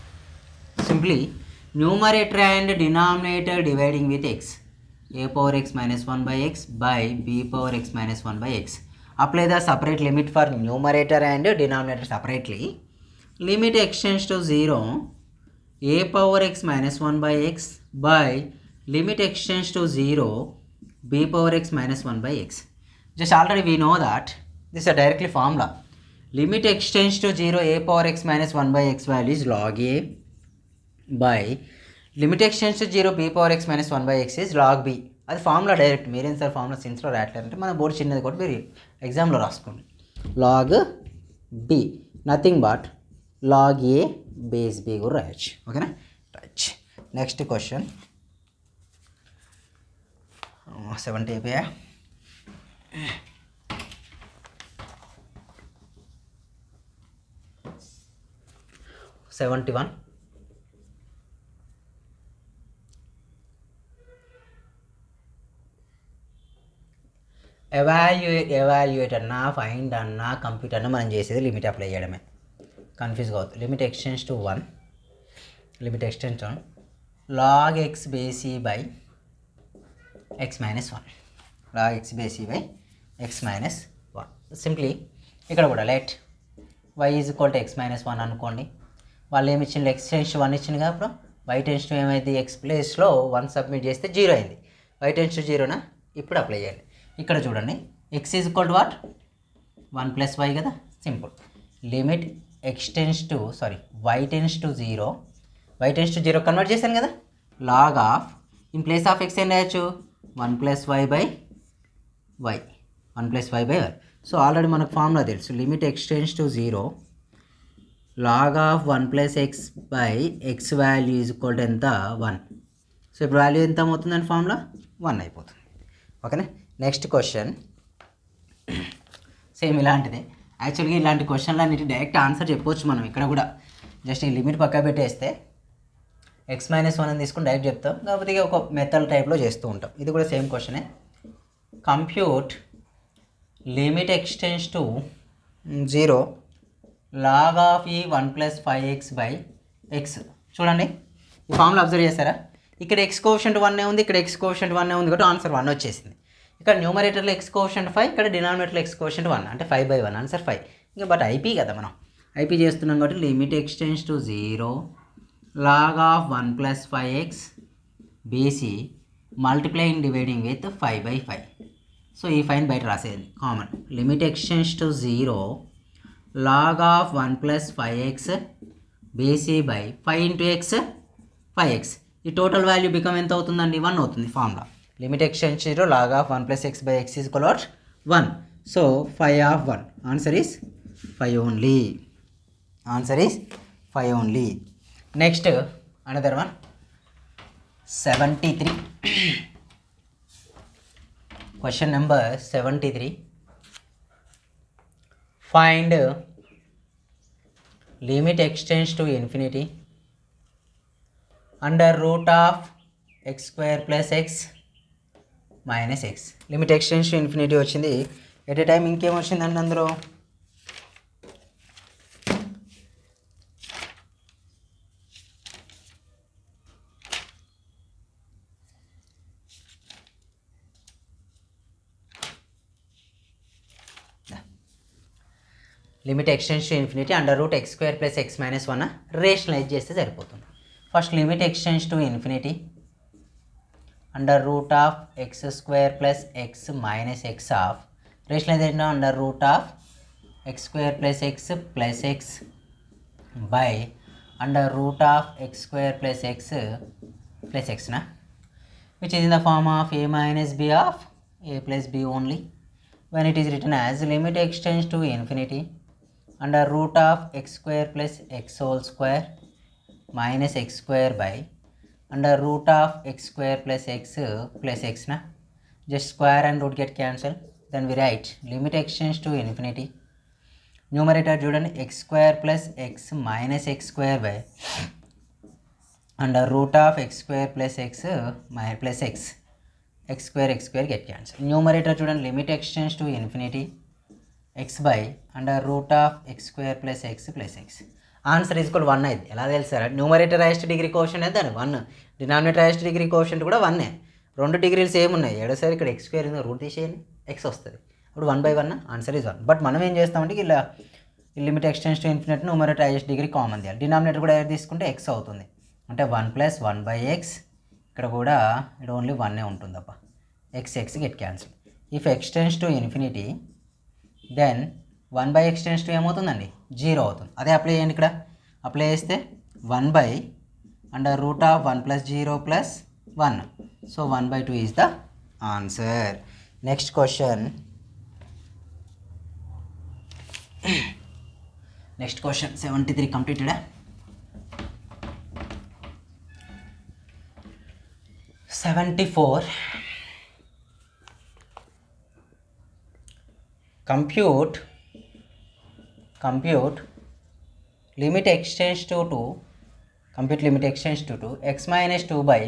S1: Simply numerator and denominator dividing with x. a power x minus 1 by x by b power x minus 1 by x. Apply the separate limit for numerator and denominator separately. Limit extends to 0 a power x minus 1 by x by limit extends to 0 b power x minus 1 by x. Just already we know that this is a directly formula. Limit extends to 0 a power x minus 1 by x value is log a by limit extends to 0 b power x minus 1 by x is log b. అది formula direct. మీరేం sir formula సిన్స్లో రాయట్లేదంటే మన board చిన్నది కూడా మీరు ఎగ్జామ్లో రాసుకోండి. Log b nothing but log a base b కూడా రాయొచ్చు. ఓకేనా? రైట్. నెక్స్ట్ క్వశ్చన్ 70 అయిపోయా. 71. ఎవాల్యుయేట్ అన్నా ఫైండ్ అన్నా కంప్యూట్ అన్నా మనం చేసేది లిమిట్ అప్లై చేయడమే. కన్ఫ్యూజ్ కావద్దు. Limit extends to 1. Limit extends to log x base e by x minus 1. log x base e by x minus 1. Simply ఇక్కడ కూడా let y is equal to x minus 1 అనుకోండి. వాళ్ళు ఏమి ఇచ్చింది? x tends to 1 ఇచ్చింది కాబట్టి y tends to ఏమైంది? x ప్లేస్లో 1 సబ్మిట్ చేస్తే 0 అయింది. y టెన్స్ టు 0నా ఇప్పుడు అప్లై చేయండి. ఇక్కడ చూడండి x is equal to what 1 plus y కదా, simple. Limit y tends to zero convert చేశాను కదా, log of in place of x ఏం రాయొచ్చు 1 plus y by y. So already మనకు ఫార్ములా తెలుసు, limit x tends to zero log of 1 plus x by x value is equal to ఎంత 1. So ఇప్పుడు value ఎంత అవుతుందని ఫార్ములా 1 అయిపోతుంది. ఓకేనా. నెక్స్ట్ క్వశ్చన్ సేమ్ ఇలాంటిదే. యాక్చువల్గా ఇలాంటి క్వశ్చన్లు అన్నిటి డైరెక్ట్ ఆన్సర్ చెప్పవచ్చు మనం ఇక్కడ కూడా. జస్ట్ ఈ లిమిట్ పక్క పెట్టేస్తే x-1 అని తీసుకుని డైరెక్ట్ చెప్తాం, కాకపోతే ఒక మెథడ్ టైప్లో చేస్తూ ఉంటాం. ఇది కూడా సేమ్ క్వశ్చనే. Compute limit x tends to 0 log of e 1 plus 5x by X. చూడండి ఈ ఫార్ములా అబ్జర్వ్ చేస్తారా, ఇక్కడ ఎక్స్ కోఎఫిషియంట్ 1 ఉంది, ఇక్కడ ఎక్స్ కోఎఫిషియంట్ 1 ఉంది కాబట్టి ఆన్సర్ 1 వచ్చేసింది. ఇక్కడ న్యూమరేటర్లో ఎక్స్ కోఎఫిషియంట్ 5, ఇక్కడ డినామినేటర్లో ఎక్స్ కోఎఫిషియంట్ 1 అంటే 5/1 ఆన్సర్ 5. ఇంకా బట్ ఐపీ కదా, మనం ఐపీ చేస్తున్నాం కాబట్టి limit x tends to 0 log of 1 plus 5x బీసీ మల్టిప్లైయింగ్ డివైడింగ్ విత్ 5/5. సో ఈ 5 బయట రాసేది common. Limit x tends to 0 log of 1 plus 5x బీసీ బై 5 ఇంటూ ఎక్స్ 5x. ఈ టోటల్ వాల్యూ బికమ్ ఎంత అవుతుందండి 1 అవుతుంది formula. Limit x tends 0 log of 1 plus x by x is equal to 1. So 5/1 answer is 5 only. Answer is 5 only. Next another one 73. Question number 73. Find limit x tends to infinity under root of x² plus x minus x. Limit x tends to infinity వచ్చింది. At a time ఇంకేం వచ్చిందండి అందులో, limit x tends to infinity under root x² plus x minus 1 rationalize చేస్తే సరిపోతుంది. First limit x tends to infinity under root of x² plus x minus x of rationalization under root of x² plus x by under root of x² plus x నా, which is in the form of a minus b of a plus b only when it is written as limit extends to infinity under root of x² plus x whole square minus x² by under root of x² plus x na, just square and root get cancelled, then we write limit extends to infinity numerator చూడండి x² plus x minus x² by under root of x² plus x plus x square get cancelled. Numerator చూడండి limit x tends to infinity x by under root of x² plus x. Answer is equal 1 అయింది. ఎలా తెలుసారా, numerator highest degree coefficient అయితే దాని 1, denominator highest degree coefficient కూడా 1. 2 డిగ్రీలు same ఉన్నాయి. ఏడోసారి ఇక్కడ x² route తీసేయండి x వస్తుంది, అప్పుడు 1/1 ఆన్సర్ ఈజ్ 1. బట్ మనం ఏం చేస్తామంటే ఇలా limit x tends to infinity numerator highest degree common తీయాలి. డినామినేటర్ కూడా తీసుకుంటే x అవుతుంది, అంటే 1 ప్లస్ 1/x. ఇక్కడ కూడా ఇక్కడ ఓన్లీ 1 ఉంటుందప్ప, x get cancel. If x tends to infinity then 1/x tends to ఏమవుతుందండి 0 అవుతుంది. అదే అప్లై చేయండి. ఇక్కడ అప్లై చేస్తే 1 under root of 1 plus 0 plus 1. So 1/2 is the answer. Next question 73 కంప్లీటెడా. 74. Compute limit extends to 2. Compute limit extends to 2 x minus 2 by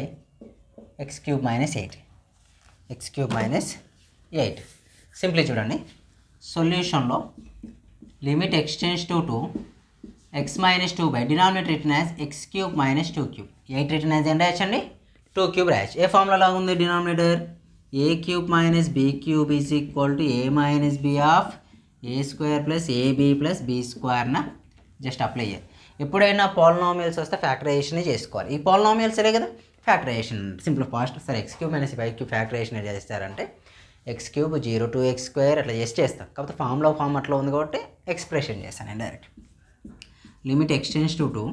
S1: x cube minus 8. x cube minus 8. Simply చూడండి, సొల్యూషన్లో limit x tends to 2 x minus 2 by denominator return as x cube minus 2 cube. 8 return as ఎంత రాయచ్చండి 2 cube రాయచ్చు. ఏ formula లాగా ఉంది denominator, a cube minus b cube is equal to a minus b of a square plus ab plus b square నా just apply చేయాలి. ఎప్పుడైనా polynomials వస్తే ఫ్యాక్టరైజేషన్ చేసుకోవాలి. ఈ పాలినామియల్సే కదా ఫ్యాక్టరైజేషన్ సింపుల్ ఫాస్ట్ సరే ఎక్స్ క్యూబ్ మైనస్ 5 ఫ్యాక్టరైజేషన్ ఎలా చేస్తారంటే X cube 0 to x square అట్లా చేస్తాం. కాకపోతే ఫామ్ అట్లా ఉంది కాబట్టి ఎక్స్ప్రెషన్ చేస్తాను నేను direct. Limit x tends to 2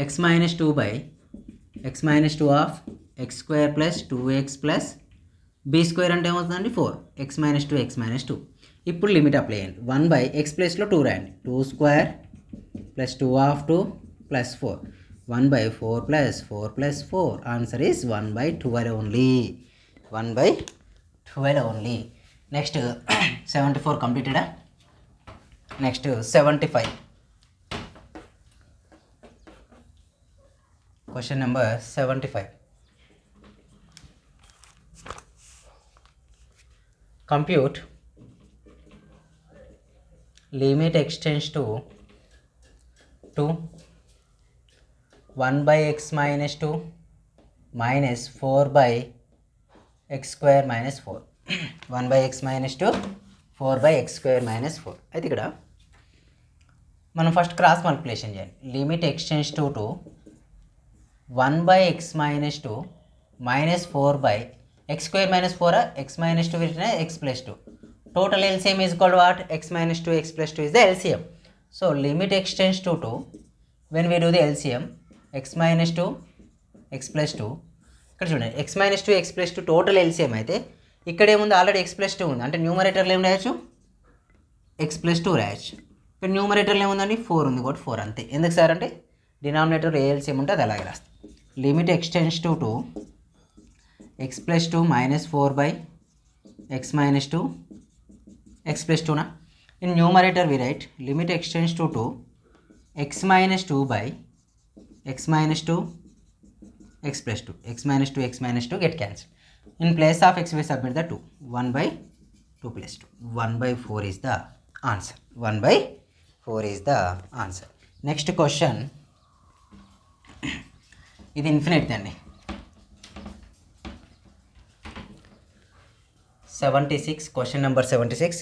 S1: x minus 2 by x minus 2 of x square plus 2x plus b square అంటే ఏమవుతుందండి 4 x minus 2 x minus 2. ఇప్పుడు లిమిట్ అప్లై చేయండి. 1 by x ప్లేస్లో 2 రాయండి. 2 square plus 2 of 2 plus 4 1 by 4 plus 4 plus 4 answer is 1 by 12 only. 1 by 12 only. Next 74 కంప్లీటెడా. Next 75. Question number 75. Compute limit extends to 1 by x minus 2 minus 4 by x square minus 4. 1 by x minus 2 4 by x square minus 4. అయితే ఇక్కడ మనం first cross multiplication చేయాలి. Limit extends to 1 by x minus 2 minus 4 by x square minus 4 x minus 2 written as x plus 2. Total LCM is called what? X minus 2 x plus 2 is the LCM. So limit extends to 2. When we do the LCM, x minus 2 x plus 2. ఇక్కడ చూడండి x minus 2 x plus 2 total LCM అయితే ఇక్కడ ఏముంది already x plus 2 ఉంది. అంటే న్యూమరేటర్లో ఏం రాయొచ్చు x plus 2 రాయొచ్చు. ఇక్కడ న్యూమరేటర్లో ఏముందండి 4 ఉంది కాబట్టి 4 అంతే. ఎందుకు సార్ అంటే డినామినేటర్ ఏ LCM ఉంటే అది అలాగే రాస్తాం. Limit extends to 2 x plus 2 minus 4 by x minus 2 x plus 2 na. In numerator we write limit extends to 2 x minus 2 by x minus 2 x plus 2 x minus 2 x minus 2 get cancelled. In place of x we submit the 2 1 by 2 plus 2 1 by 4 is the answer. 1 by 4 is the answer. Next question. ఇది infinite అండి. 76 question number 76.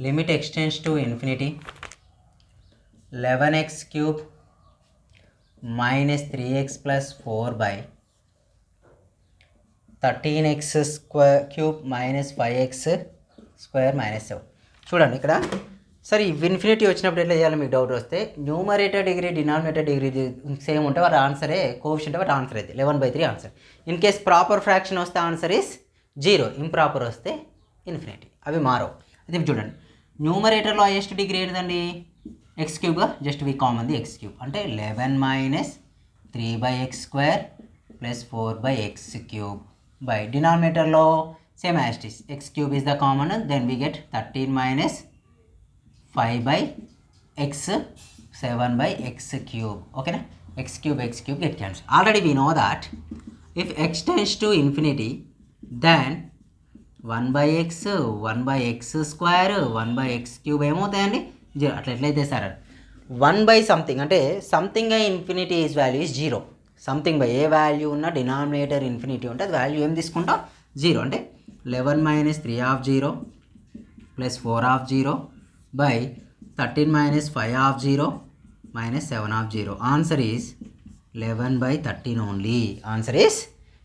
S1: Limit extends to infinity 11x cube minus 3x plus 4 by 13x cube minus 5x square minus 7. చూడండి ఇక్కడ సరే infinity వచ్చినప్పుడు ఎట్లా చేయాలి మీకు doubt వస్తే numerator degree denominator degree same ఉంటే వాటి ఆన్సరే కోఎఫిషియంట్ వాటి ఆన్సర్ అయితే 11/3 answer. In case proper fraction వస్తే ఆన్సర్ ఈస్ 0, ఇంప్రాపర్ వస్తే ఇన్ఫినిటీ, అవి మారవు. అయితే చూడండి న్యూమరేటర్లో హైయెస్ట్ డిగ్రీ ఏంటండి ఎక్స్ క్యూబ్గా just we common the x cube అంటే 11 minus 3/x square plus 4/x cube by డినామినేటర్లో same as it is x cube is the common then we get 13 minus 5/x 7/x cube. ఓకేనా x cube get cancelled. Already we know that if x tends to infinity then 1/x 1/x square 1/x cube ఏమవుతాయండి 0. అట్లా ఎట్లయితే sir 1 by something అంటే something by infinity is value is 0. Something by A value ఉన్న denominator infinity ఉంటే అది value ఏం తీసుకుంటాం 0. అంటే 11 minus 3 of 0 plus 4 of 0 by 13 minus 5 of 0 minus 7 of 0. Answer is 11/13 only. Answer is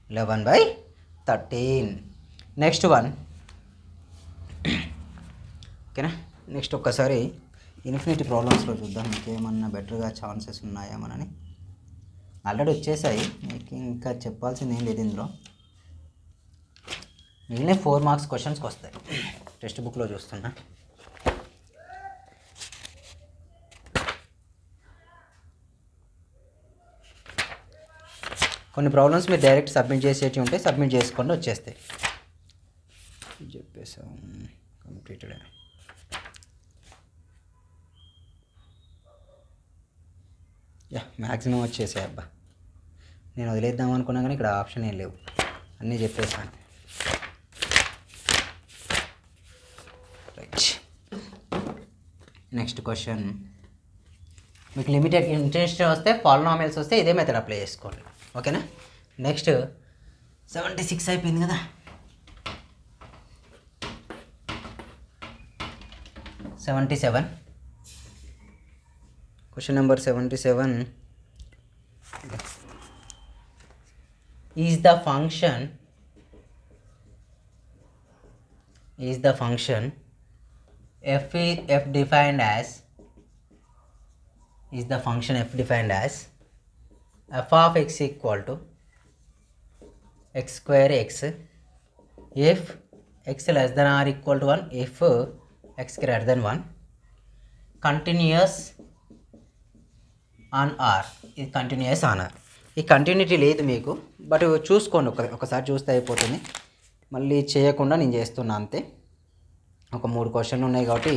S1: 11/13. Next one. ఓకేనా next ఒక్కసారి infinity ప్రాబ్లమ్స్లో చూద్దాం ఇంకేమన్నా బెటర్గా ఛాన్సెస్ ఉన్నాయా మనని. ఆల్రెడీ వచ్చేసాయి మీకు ఇంకా చెప్పాల్సింది ఏం లేదు ఇందులో. మిగిలిన 4 మార్క్స్ క్వశ్చన్స్కి వస్తాయి టెక్స్ట్ బుక్లో చూస్తున్నా. కొన్ని ప్రాబ్లమ్స్ మీరు డైరెక్ట్ సబ్మిట్ చేసేవి ఉంటే సబ్మిట్ చేసుకోండి వచ్చేస్తాయి. చెప్పేసాం కంప్లీటెడ్. మ్యాక్సిమం వచ్చేసాయి అబ్బా. నేను వదిలేద్దాం అనుకున్నా కానీ ఇక్కడ ఆప్షన్ ఏం లేవు, అన్నీ చెప్పేసాను. Right next question. మీకు లిమిటెడ్ ఇంట్రెస్ట్ వస్తే పాలినామియల్స్ వస్తే ఇదే మెథడ్ అప్లై చేసుకోండి. ఓకేనా నెక్స్ట్ 76 అయిపోయింది కదా. 77 question number 77. is the function f defined as f of x equal to x square x if x less than or equal to 1, if x greater than 1, continuous on r. ఇది continuous on are. ఈ continuity లేదు మీకు, but చూసుకోండి, ఒకసారి చూస్తే అయిపోతుంది. మళ్ళీ చేయకుండా నేను చేస్తున్నా అంతే. ఒక 3 క్వశ్చన్లు ఉన్నాయి కాబట్టి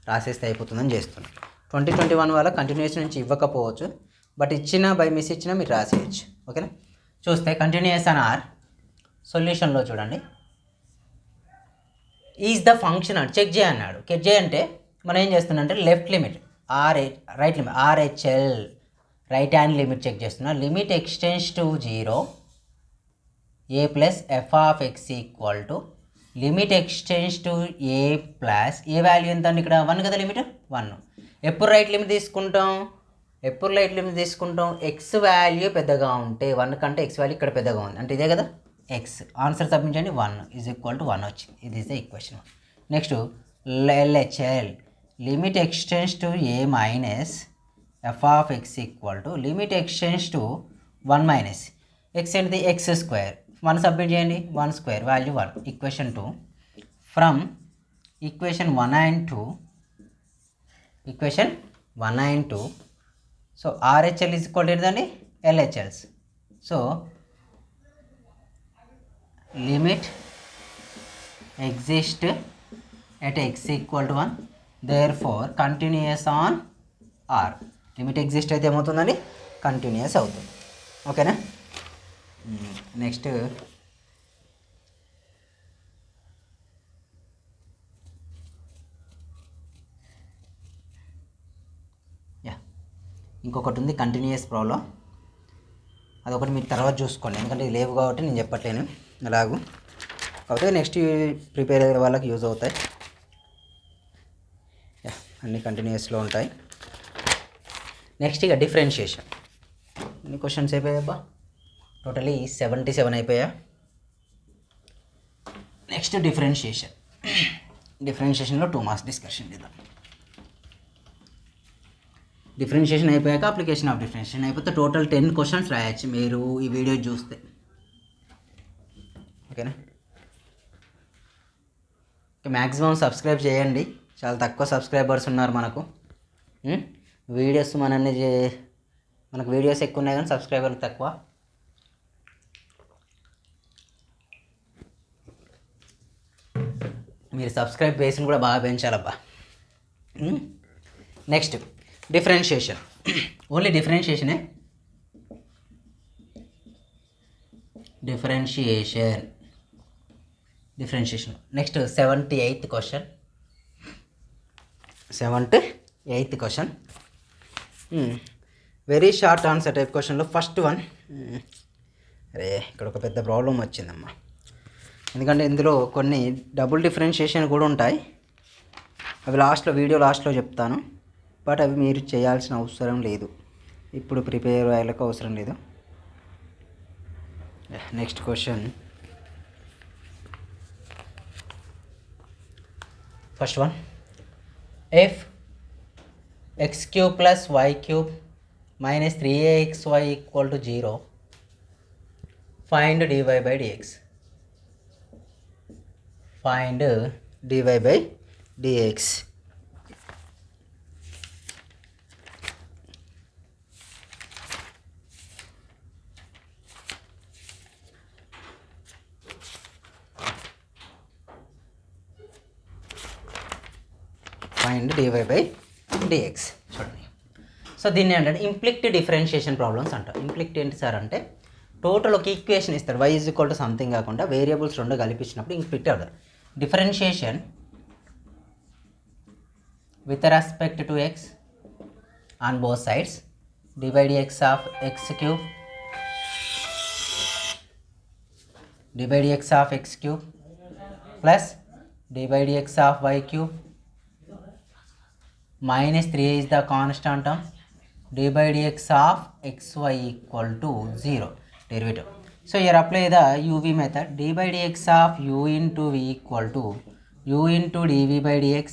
S1: రాసేస్తే అయిపోతుందని చేస్తున్నాను. 2021 వల్ల కంటిన్యూస్ నుంచి ఇవ్వకపోవచ్చు, బట్ ఇచ్చినా బై మిస్ ఇచ్చినా మీరు రాసేయచ్చు. ఓకేనా? చూస్తే కంటిన్యూస్ ఆన్ ఆర్ సొల్యూషన్లో చూడండి, ఈజ్ ద ఫంక్షన్ అని చెక్ చేయన్నాడు. చెక్ చేయంటే మనం ఏం చేస్తున్నాం అంటే left limit right limit RHL right hand limit check చేస్తున్నా. Limit x tends to 0 a plus f of x equal to limit x tends to a plus a value ఎంత అండి? ఇక్కడ 1 కదా లిమిట్, 1. ఎప్పుడు రైట్ లిమిట్ తీసుకుంటాం? ఎక్స్ వాల్యూ పెద్దగా ఉంటే 1 కంటే ఎక్స్ వాల్యూ ఇక్కడ పెద్దగా ఉంది అంటే ఇదే కదా x. Answer submit 1 is equal to 1 వచ్చింది. ఇది is the equation. Next LHL limit x tends to a minus f of x equal to limit x tends to 1 minus x ఏంటిది? X square. 1 సబ్మిట్ చేయండి, 1 square value 1. Equation 2 from equation 1 and 2. So RHL is equal to ఏంటండి? LHLs. So limit exist at x equal to 1, therefore continuous on r. Limit exist అయితే ఏమవుతుందండి? Continuous అవుతుంది. ఓకేనా? Next ఇంకొకటి ఉంది continuous problem, అదొకటి మీరు తర్వాత చూసుకోండి, ఎందుకంటే ఇది లేవు కాబట్టి నేను చెప్పట్లేను అలాగూ. కాకపోతే నెక్స్ట్ ప్రిపేర్ అయ్యే వాళ్ళకి యూజ్ అవుతాయి. అన్ని కంటిన్యూస్లో ఉంటాయి. నెక్స్ట్ ఇక డిఫరెన్షియేషన్. ఎన్ని క్వశ్చన్స్ అయిపోయాయబ్బా? టోటలీ 77 అయిపోయా. నెక్స్ట్ డిఫరెన్షియేషన్లో 2 మార్క్స్ డిస్కషన్ చేద్దాం. డిఫరెన్షియేషన్ అయిపోయాక అప్లికేషన్ ఆఫ్ డిఫరెన్షియేషన్ అయిపోతే టోటల్ 10 క్వశ్చన్స్ రాయొచ్చు మీరు ఈ వీడియో చూస్తే. ఓకేనా? మ్యాక్సిమం సబ్స్క్రైబ్ చేయండి, చాలా తక్కువ సబ్స్క్రైబర్స్ ఉన్నారు మనకు. మనకు వీడియోస్ ఎక్కువ ఉన్నాయి కానీ సబ్స్క్రైబర్లు తక్కువ. మీరు సబ్స్క్రైబ్ బేస్ని కూడా బాగా పెంచాలబ్బా. Next differentiation, only differentiation. Next 78th question. Very short answer type క్వశ్చన్లో ఫస్ట్ వన్. అరే ఇక్కడ ఒక పెద్ద ప్రాబ్లం వచ్చిందమ్మా, ఎందుకంటే ఇందులో కొన్ని డబుల్ డిఫరెన్షియేషన్ కూడా ఉంటాయి. అవి వీడియో లాస్ట్లో చెప్తాను, బట్ అవి మీరు చేయాల్సిన అవసరం లేదు, ఇప్పుడు ప్రిపేర్ అయ్యేలకు అవసరం లేదు. Next question, first one. If x cube plus y cube minus 3axy equal to 0, find dy by dx. Find dy by dx. Find dy by dx. చూడండి, సో దీన్ని ఏంటంటే ఇంప్లిక్ట్ డిఫరెన్షియేషన్ ప్రాబ్లమ్స్ అంటారు. ఇంప్లిక్ట్ ఏంటి సార్ అంటే total ఒక equation ఇస్తారు, y is equal to something కాకుండా variables రెండు కలిపించినప్పుడు ఇంప్లిక్ట్ అవుతారు. Differentiation with respect to x on both sides, dy by dx of x cube, dy by dx of x cube plus dy by dx of y cube minus 3 is the constant term, dy by dx of xy equal to 0 derivative. So here apply the uv method. D by dx of u into v equal to u into dv by dx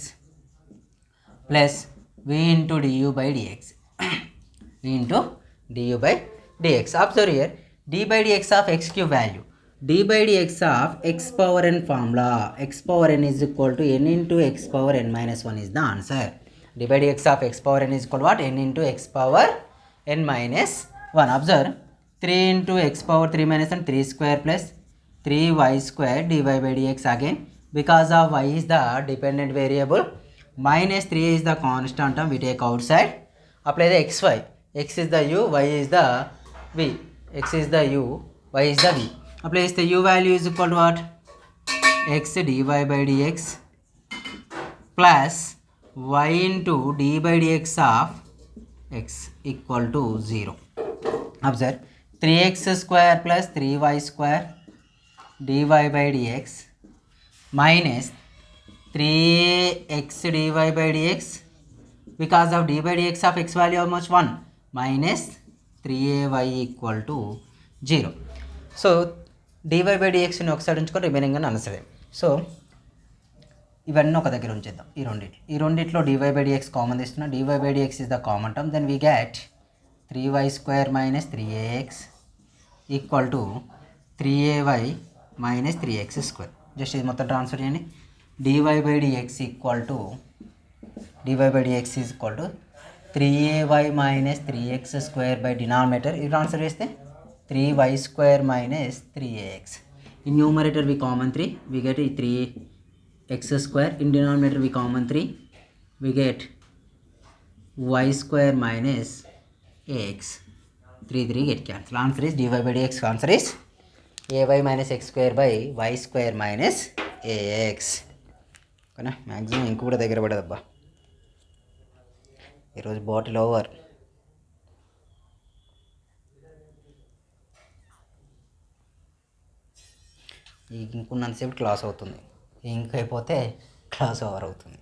S1: plus v into du by dx. v into du by dx. Observe here, d by dx of x cube value. D by dx of x power n formula. X power n is equal to n into x power n minus 1 is the answer. D by dx of x power n is equal to what? N into x power n minus 1. Observe, 3 into x power 3 minus 1, 3 square plus 3y square dy by dx again. Because of y is the dependent variable, minus 3 is the constant term, we take outside. Apply the xy. X is the u, y is the v. X is the u, y is the v. Apply the u value is equal to what? X dy by dx plus y into d by dx of x equal to 0. Observe, 3x square plus 3y square dy by dx minus 3x dy by dx, because of d by dx of x value how much? 1, minus 3ay equal to 0. So dy by dx ని ఒకసారి ఉంచుకొని remaining అని answer. So ఇవన్నీ ఒక దగ్గర ఉంచేద్దాం. ఈ రెండిట్లో dy by dx common తీస్తున్నా. dy by dx is the common term. Then we get 3y square minus 3ax equal to 3ay minus 3x square. Just ఇది మొత్తం ట్రాన్స్ఫర్ చేయండి. dy by dx equal to 3ay minus 3x square by denominator. ఇది transfer చేస్తే 3y square minus 3ax. In numerator we common 3, we get 3x square. In denominator we common 3, we get y square minus ax. 3 get cancelled. Answer is dy by dx. Answer is ay minus x square by y square minus ax. ఓకేనా, maximum ఇంక కూడా దగ్గర పడదబ్బా. ఈరోజు bottle over. ఇంకున్నంతసేపు class అవుతుంది, ఇంక అయిపోతే class over అవుతుంది.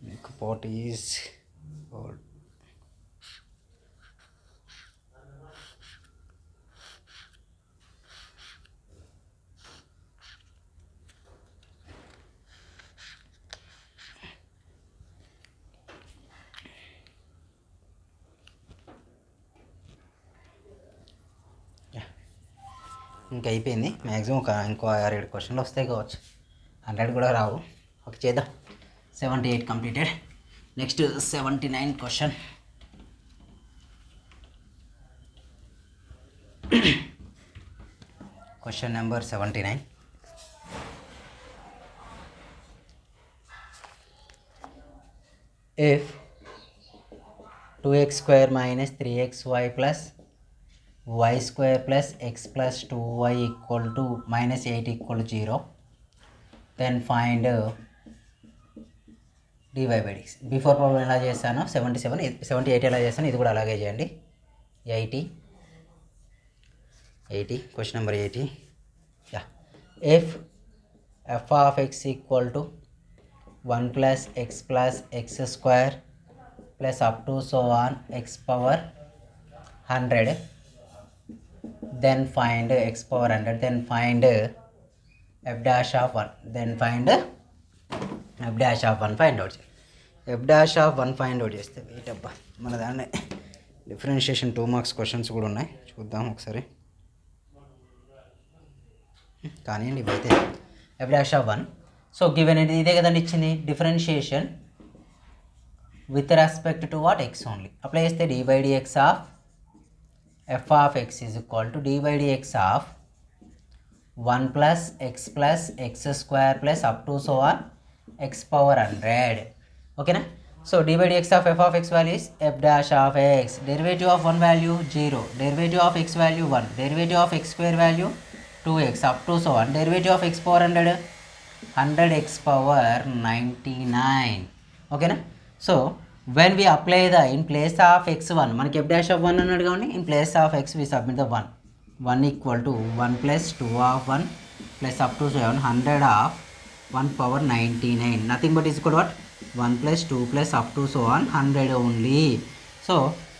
S1: Milk pot is old. ఇంకా అయిపోయింది. మ్యాక్సిమం ఇంకో 6-7 క్వశ్చన్లు వస్తాయి కావచ్చు, 100 కూడా రావు. ఓకే చేద్దాం. 78 completed. Next 79 question. Question number 79. If 2x square minus 3xy plus y square plus x plus 2y equal to minus 8 equal to 0, then find dy by dx. Before problem ఎలా చేస్తానో 78 ఎలా చేస్తానో ఇది కూడా అలాగే చేయండి. 80 question number 80. If f of x equal to 1 plus x square plus up to so on x power 100, then find x power 100, then find f dash of 1, then find f dash of 1 find out. f dash of 1 find out చేస్తే wait అబ్బా, మన దాన్ని differentiation 2 marks questions కూడా ఉన్నాయి, చూద్దాం ఒకసారి. కానివ్వండి ఇవైతే f dash of 1. So given ఇదే కదండి ఇచ్చింది, differentiation with respect to what X only. Apply చేస్తే dy by dx of f of x is equal to dy by dx of 1 plus x square plus up to so on x power 100. ఓకేనా. So dy by dx of f of x value is f dash of x. Derivative of 1 value 0, derivative of x value 1, derivative of x square value 2x up to so on. Derivative of x power 100, 100x power 99. Okay na? So when we apply the in place of x1, మనకి f dash of 1 అన్నాడు కాబట్టి in place of x we submit the 1 equal to 1 plus 2 of 1 plus up to 7, 100 of 1 power 99, nothing but is equal to what? 1 plus 2 plus up to so on 100 only. So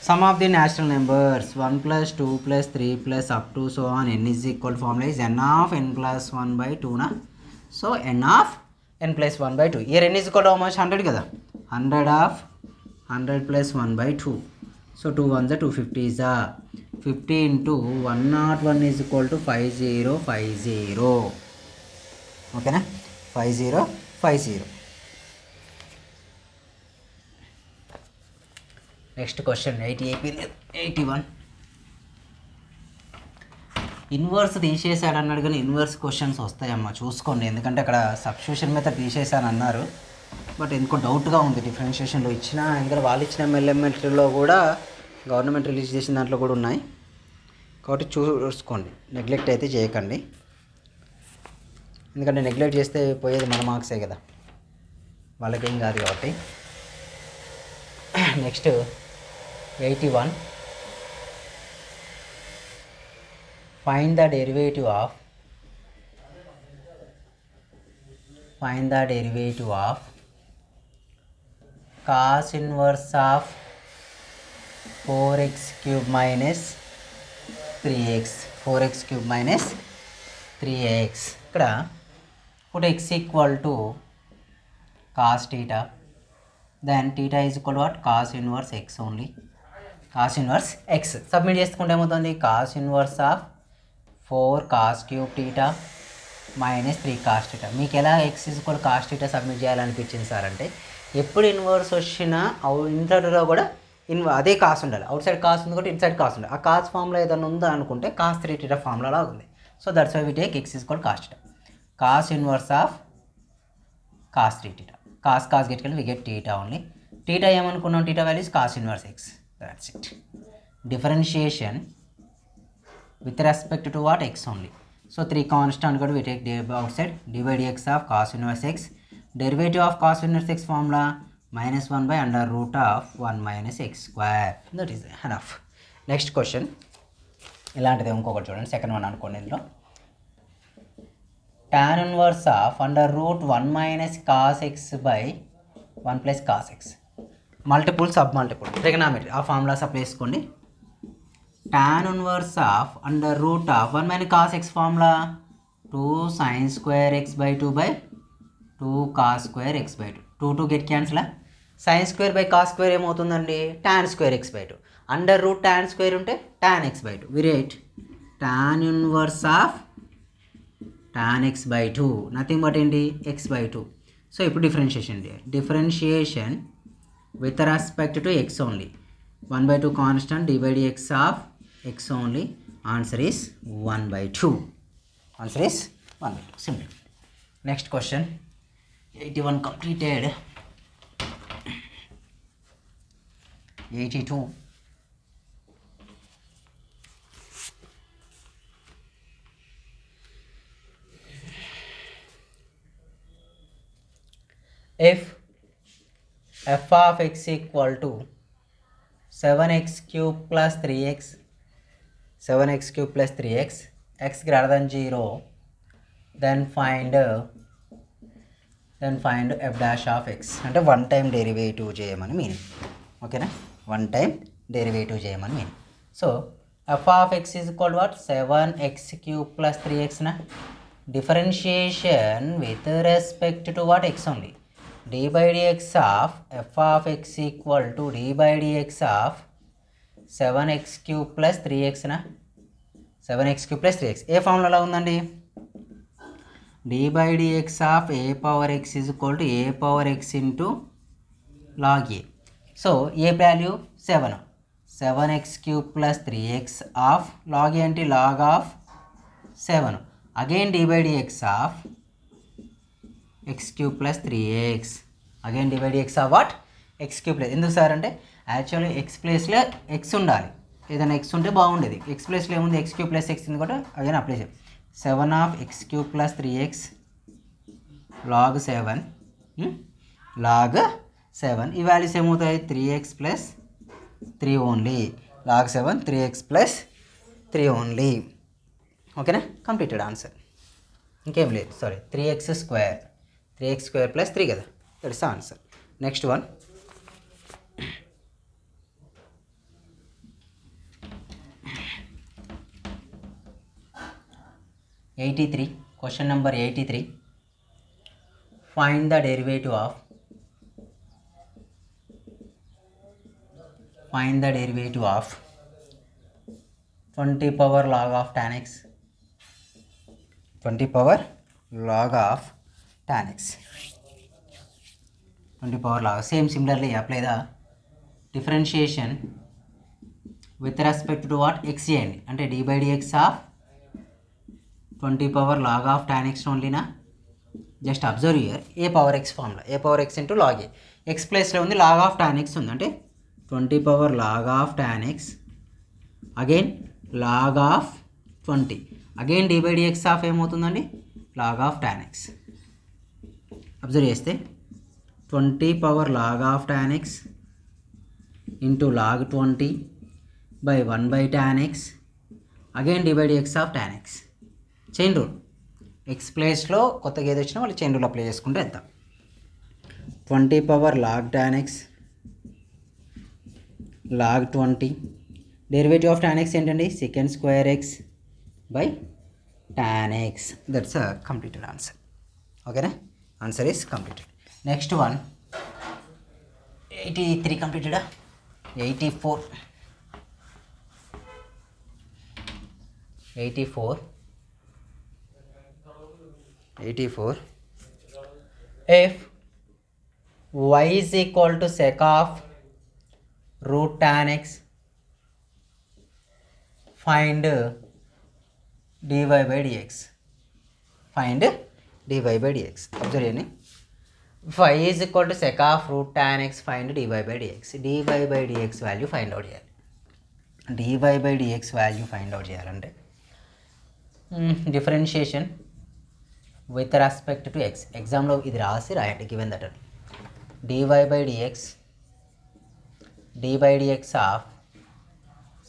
S1: sum of the natural numbers 1 plus 2 plus 3 plus up to so on n is equal to formula is n of n plus 1 by 2 na. So n of n plus 1 by 2. Here n is equal to how much? 100 kada. 100 of 100 plus 1 by 2. So 2 1s are 250 is a 50 into 101 is equal to 5050. Okay na? 5050. Next question 81. Inverse తీసేసాడు అన్నాడు కానీ inverse questions వస్తాయమ్మా చూసుకోండి, ఎందుకంటే అక్కడ substitution method తీసేసాను అన్నారు, but ఎందుకో డౌట్గా ఉంది. డిఫరెన్షియేషన్లో ఇచ్చిన ఇంకా వాళ్ళు ఇచ్చిన ఎలిమెంటరీలో కూడా గవర్నమెంట్ రిలీజ్ చేసిన దాంట్లో కూడా ఉన్నాయి కాబట్టి చూసుకోండి, నెగ్లెక్ట్ అయితే చేయకండి, ఎందుకంటే నెగ్లెక్ట్ చేస్తే పోయేది మన మార్క్సే కదా, వాళ్ళకేం కాదు కాబట్టి. Next 81. Find the derivative of cos inverse of 4x cube minus 3x. 4x cube minus 3x. ఇక్కడ put x equal to cos theta, then theta is equal to what? Cos inverse x only. Cos inverse x submit చేసుకుంటే ఏమవుతుంది? cos inverse of 4 cos cube theta minus 3 cos theta. మీకు ఎలా x is equal to cos theta submit చేయాలనిపించింది sir అంటే, ఎప్పుడు inverse వచ్చినా ఇంటర్లో కూడా అదే కాస్ ఉండాలి. అవుట్ సైడ్ కాస్ ఉంది కాబట్టి ఇన్సైడ్ కాస్ ఉండాలి. ఆ కాస్ ఫార్ములా ఏదైనా ఉందా అనుకుంటే cos 3 theta ఫార్ములా లాగా ఉంది. So that's why we take x is equal to cos theta. cos inverse of cos 3 theta. cos గెట్టుకెళ్ళి we get theta only. theta ఏమనుకున్నాం? theta value is cos inverse x. That's it. Differentiation with respect to what? X only. So 3 constant got we take outside, dy dx of cos inverse x. Derivative of cos inverse x formula minus 1 by under root of 1 minus x square. That is enough. Next question. ఇలాంటిది ఇంకొకటి చూడండి, second one అనుకోండి. ఇందులో tan inverse of under root 1 minus cos x by 1 plus cos x. Multiple sub multiple trigonometry ఆ formulas apply చేసుకోండి. tan inverse of under root of 1 minus cos X formula 2 sin square x by 2 by 2 cos square x by 2. 2 get cancel. sin square by cos square ఏమవుతుందండి? tan square x by 2. Under root tan square ఉంటే tan x by 2. We write tan inverse of tan x by 2 nothing but ఏంటి? x by 2. So ఇప్పుడు differentiation with respect to x only. 1 by 2 constant, d by dx of x only. Answer is 1 by 2. Answer is 1 by 2. Simple. Next question. 81 completed. 82. If f of x equal to 7x cube plus 3x, 7x cube plus 3x, x greater than 0, then find f dash of x. అంటే one time derivative చేయమని meaning. ఓకేనా? One time derivative చేయమని meaning. So f of x is equal to what? 7x cube plus 3x na. Differentiation with respect to what? X only. d by dx of f of x equal to d by dx of 7x cube plus 3x na. 7x cube plus 3x A formula ఉందండి? d by dx of a power x is equal to a power x into log a. So a value 7, 7x cube plus 3x of log a అంటే log of 7. Again d by dx of x cube plus 3x. Again d by dx of what? x cube plus. ఎందుకు sir అంటే actually x ప్లేస్లో x ఉండాలి, ఏదైనా x ఉంటే బాగుండేది. x ప్లేస్లో ఏముంది? x cube plus x ఉంది కూడా అగైన్ అప్లై చేయాలి. 7 of x cube plus 3x log 7 log 7 ఈ వాల్యూస్ ఏమవుతాయి 3x plus 3 only log 7 3x plus 3 only ఓకేనా కంప్లీటెడ్ ఆన్సర్ ఇంకేం లేదు సారీ 3x square plus 3 కదా that's answer next one 83 question number 83 find the derivative of 20 power log of tan x 20 power log of tan x 20 power log similarly apply the differentiation with respect to what x చేయండి అంటే d by dx of 20 power log of tan x only na just observe here a power x formula a power x into log a x place lo undi log of tan x undi ante 20 power log of tan x again log of 20 again d by dx of em avutundandi log of tan x observe cheste 20 power log of tan x into log 20 by 1 by tan x again d by dx of tan x chain rule X ప్లేస్లో కొత్తగా ఏది వచ్చినా వాళ్ళు chain rule apply చేసుకుంటే వెళ్తాం 20 power log tan x log 20 derivative of tan x ఏంటండి second square x by tan x that's a completed answer ఓకేనా answer is completed next one 83 కంప్లీటెడా 84 if y is equal to sec of root tan x find dy by dx observe చేయండి y is equal to sec of root tan x find dy by dx value find out చేయాలి dy by dx value find out చేయాలంటే differentiation with respect to x ఎగ్జామ్లో ఇది రాయండి given that dy by dx of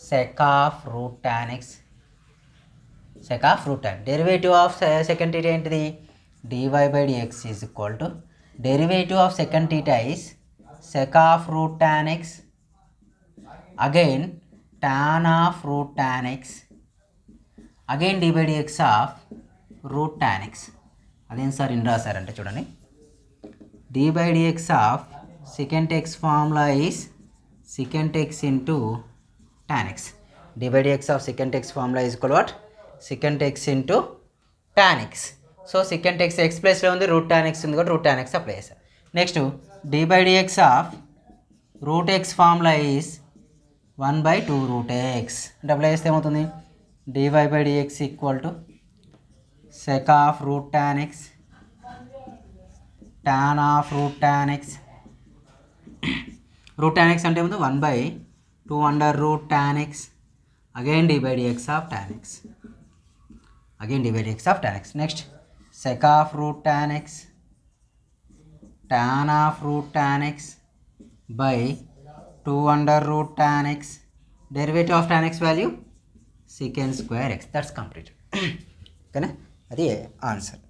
S1: sec of root tan x derivative of second theta ఏంటిది dy by dx is equal to derivative of second theta is sec of root tan x again tan of root tan x again dy by dx of root tan x అదేం sir in రాశారంటే చూడండి dy by dx of secant x formula is secant x into tan x dy by dx of secant x formula is equal what secant x into tan x so secant x x ప్లేస్లో ఉంది route tan x ఉంది కాబట్టి root tan x apply చేశారు next dy by dx of root x formula is 1/2 root x అంటే apply చేస్తే ఏమవుతుంది dy by dx equal to sec of root tan x tan of root tan x root tan x అంటే ఏమవుతుంది 1/2 under root tan x again d by dx of tan x next sec of root tan x tan of root tan x by 2 under root tan x derivative of tan x value secant square x that's completed ఓకేనా అది answer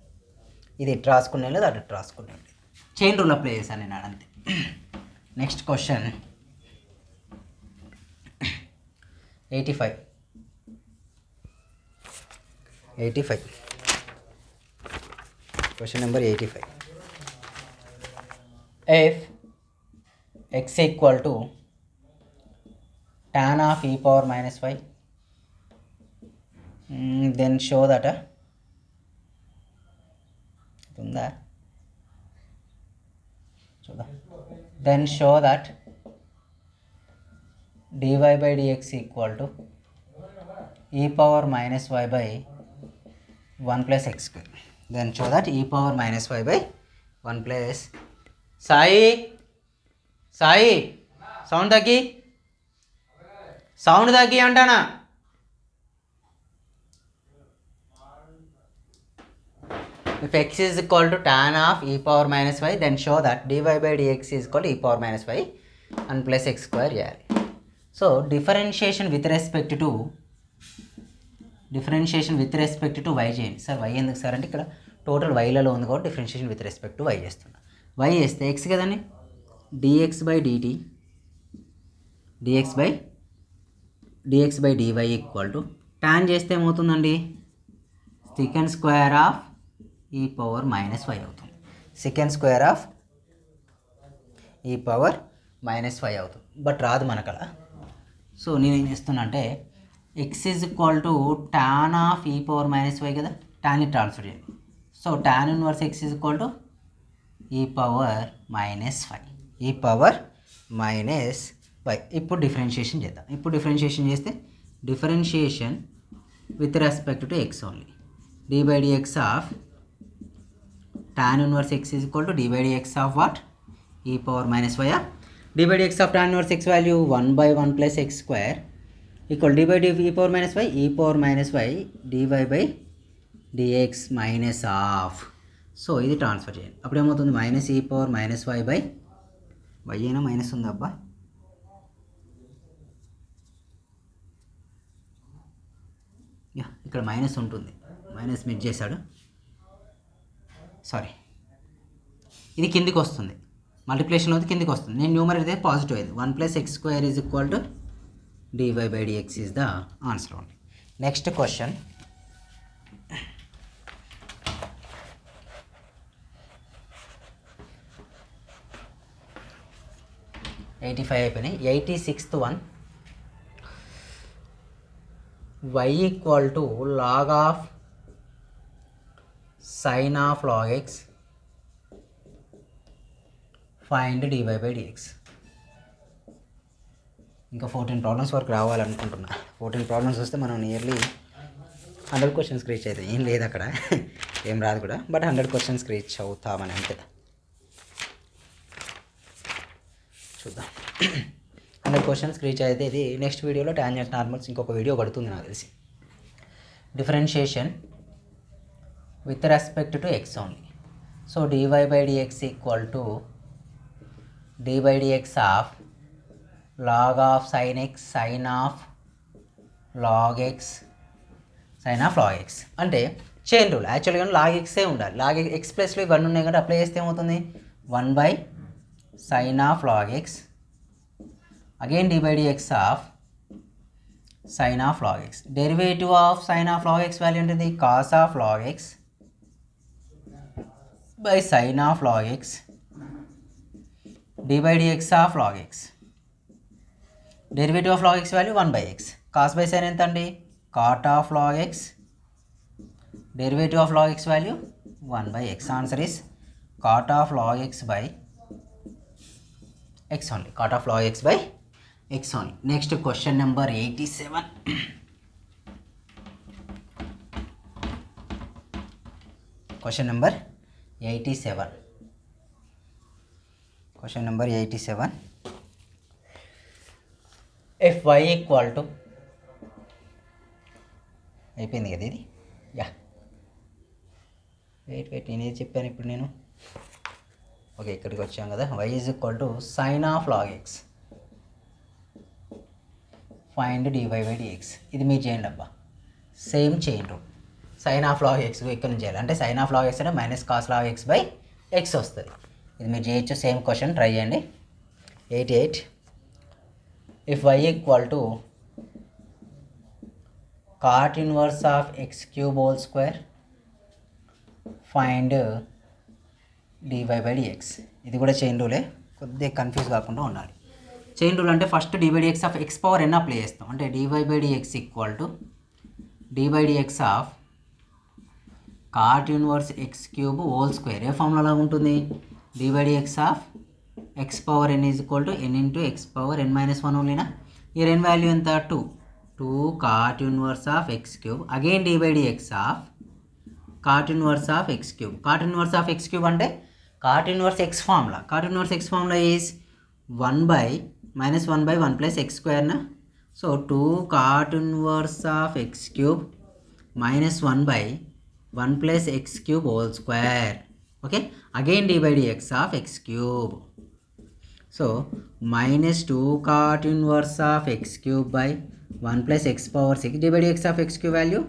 S1: ఇది ఇటు రాసుకునే లేదు అటు రాసుకునే లేదు chain rule apply చేశాను నేను అంతే next question 85 question number 85 if x equal to tan of e power minus y then show that ఉందా చూద్దాం then show that dy by dx equal to e power minus y by 1 plus x square then show that e power minus y by 1 plus Sai sound తగ్గి అంటానా If x is equal to tan of e power minus y, then show that dy by dx is equal to e power minus y and plus x square చేయాలి. So differentiation with respect to y చేయండి. Sir y ఎందుకు sir అంటే ఇక్కడ total వైలలో ఉంది కాబట్టి differentiation with respect to y చేస్తున్నా. y చేస్తే x కదండి, dx by dy equal to tan చేస్తే ఏమవుతుందండి, సెకండ్ స్క్వేర్ ఆఫ్ ఈ పవర్ మైనస్ y అవుతుంది. సెకండ్ స్క్వేర్ ఆఫ్ ఈ పవర్ మైనస్ y అవుతుంది. బట్ రాదు మనకు అలా. సో నేను ఏం చేస్తున్నా అంటే X is equal to tan of ఈ పవర్ మైనస్ y కదా, టాన్ ని ట్రాన్స్ఫర్ చేయండి. So tan inverse X is equal to e power minus y. ఇప్పుడు డిఫరెన్షియేషన్ చేద్దాం. ఇప్పుడు డిఫరెన్షియేషన్ చేస్తే differentiation with respect to x only. dy by dx of tan inverse x is equal to dy by dx of what, e power minus y. dy by dx of tan inverse x value 1 by 1 plus x square equal dy by e power minus y dy by dx minus of. So ఇది transfer చేయండి. అప్పుడు ఏమవుతుంది, minus ఈ power minus y by y అయినా minus ఉంది అబ్బా, ఇక్కడ minus ఉంటుంది, మైనస్ మిస్ చేశాడు, సారీ. ఇది కిందికి వస్తుంది, మల్టిప్లికేషన్ అవుతుంది కిందికి వస్తుంది. నేను న్యూమరేటర్ అయితే పాజిటివ్ అయింది. 1 plus x square is equal to dy by dx is the answer only. Next question, 85 అయిపోయినాయి. 86th one, y equal to log of sine of log x find dy by dx. ఇంకా 14 problems వరకు రావాలనుకుంటున్నా. 14 problems వస్తే మనం nearly 100 క్వశ్చన్స్కి reach అవుతాయి. ఏం లేదు అక్కడ, ఏం రాదు కూడా, బట్ 100 క్వశ్చన్స్కి రీచ్ అవుతామని అంతే. చూద్దాం. 100 క్వశ్చన్స్కి రీచ్ అయితే ఇది నెక్స్ట్ వీడియోలో టాంజెంట్ నార్మల్స్ ఇంకొక వీడియో పడుతుంది నాకు తెలిసి. Differentiation with respect to x only. So dy by dx equal to dy by dx of log of sine x sine of log x అంటే చైన్ రూల్. యాక్చువల్గా log ఎక్సే ఉండాలి. Log X ప్లస్లో ఇవన్నీ ఉన్నాయి కాబట్టి అప్లై చేస్తే ఏమవుతుంది, 1 by sine of log x again dy by dx of sine of log x. Derivative of sine of log x value ఉంటుంది cos of log x by sine of log x dy by dx of log x. Derivative of log x value 1 by x. Cos by sine ఎంత అండి, cot of log x. Derivative of log x value 1 by x. Answer is cot of log x by x only. Cot of log x by x only. Next question number 87. Question number 87. Question number 87. If y equal to అయిపోయింది కదా ఇది. Wait నేనేది చెప్పాను ఇప్పుడు నేను. Okay, ఇక్కడికి వచ్చాం కదా. y is equal to sine of log x find dy by dx. ఇది మీరు చేయండి అబ్బా, same chain rule. Sine of log x ఇక్కడ నుంచి చేయాలి అంటే సైన్ ఆఫ్ లాగ్ ఎక్స్ అంటే minus cos log x by x వస్తుంది. ఇది మీరు చేయొచ్చు, సేమ్ క్వశ్చన్ ట్రై చేయండి. 88. If y equal to cot inverse of x cube whole square find dy by dx. ఇది కూడా చైన్ రూలే, కొద్దిగా కన్ఫ్యూజ్ కాకుండా ఉండాలి. చైన్ రూల్ అంటే first dy by dx of x power n apply చేస్తాం. అంటే dy by dx equal to dy by dx of cot inverse x cube whole square. ఏ formula ఉంటుంది, dy by dx of x power n is equal to n into x power n minus 1 ఓన్లీనా. ఈ n value ఎంత, 2 cot inverse of x cube again dy by dx of cot inverse of x cube. Cot inverse of x cube అంటే cot inverse x formula. Cot inverse x formula is 1 by minus 1 by 1 plus x square na. So 2 cot inverse of x cube minus 1 by 1 plus x cube whole square. Okay, again d by dx of x cube. So minus 2 cot inverse of x cube by 1 plus x power 6 d by dx of x cube value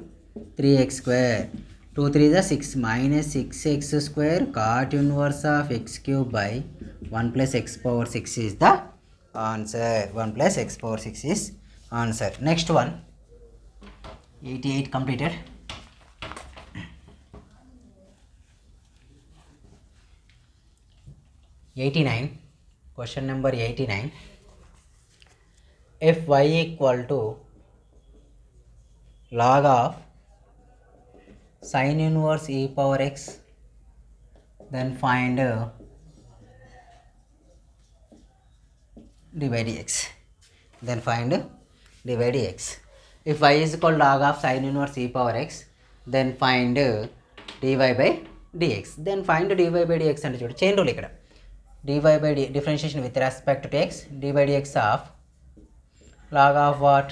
S1: 3x square. 2 3 is 6 minus 6x square cot inverse of x cube by 1 plus x power 6 is the answer. 1 plus x power 6 is answer. Next one, 88 completed. 89, question number 89. If y equal to log of sin inverse e power x, then find d by dx. Then find d by dx. If y is equal to log of sin inverse e power x, then find dy by dx. Then find dy by dx అంటే చూడు chain rule ఇక్కడ. dy by differentiation with respect to x, d by dx of log of what?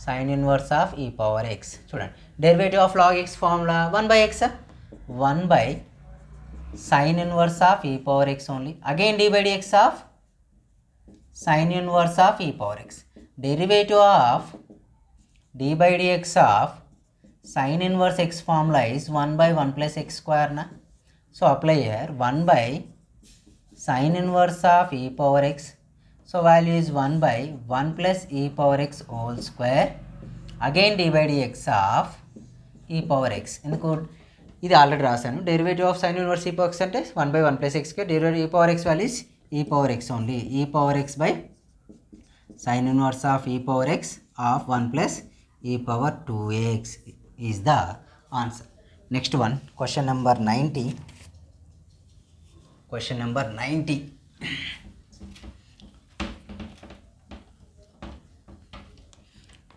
S1: Sin inverse of e power x. చూడండి derivative of log x formula 1 by x, 1 by sin inverse of e power x only. Again d by dx of sin inverse of e power x. Derivative of d by dx of sin inverse x formula is 1 by 1 plus x square na. So apply here 1 by sin inverse of e power x. So value is 1 by 1 plus e power x whole square. Again d by dx of e power x. ఎందుకు ఇది already రాశాను. Derivative of sine inverse e power x అంటే 1 by 1 plus x square. Derivative e power x value is e power x only. e power x by sin inverse of e power x of 1 plus e power 2x is the answer. Next one, question number 90. Question number 90.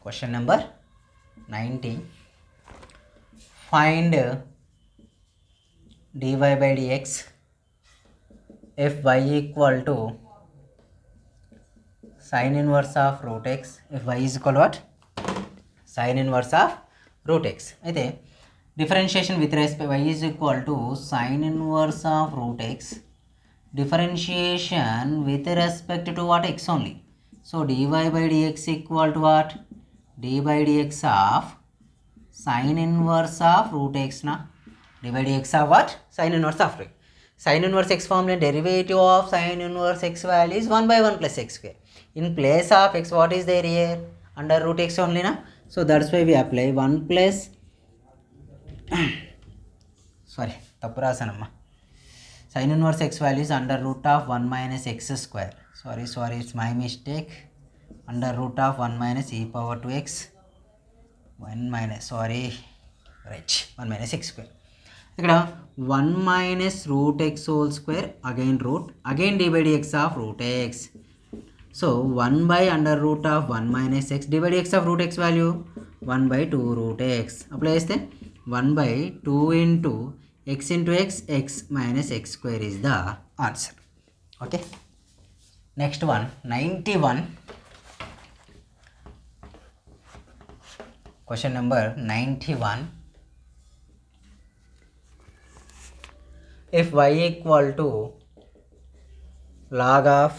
S1: Question number 90. Find dy by dx if y equal to sin inverse of root x. If y is equal to what? Sin inverse of root x. అయితే differentiation with respect y is equal to sin inverse of root x. Differentiation with respect to what? X only. So dy by dx equal to what? d by dx of sin inverse of root x na. d by dx of what? Sin inverse of root x. Sin inverse x formula derivative of sin inverse x value is 1 by 1 plus x square. In place of x, what is there here? Under root x only na. So that's why we apply 1 plus sorry తప్పు రాసానమ్మా. sin inverse x value is under root of 1 minus x square. Sorry, it's my mistake. Under root of 1 minus e power 2x 1 minus 1 minus x square. ఇక్కడ 1 minus root x whole square, again root, again d by dx of root x. So 1 by under root of 1 minus x, d by dx of root x value 1 by 2 root x. Apply చేస్తే 1 by 2 into x minus x square is the answer. Okay. Next one, 91. Question number 91. If y equal to log of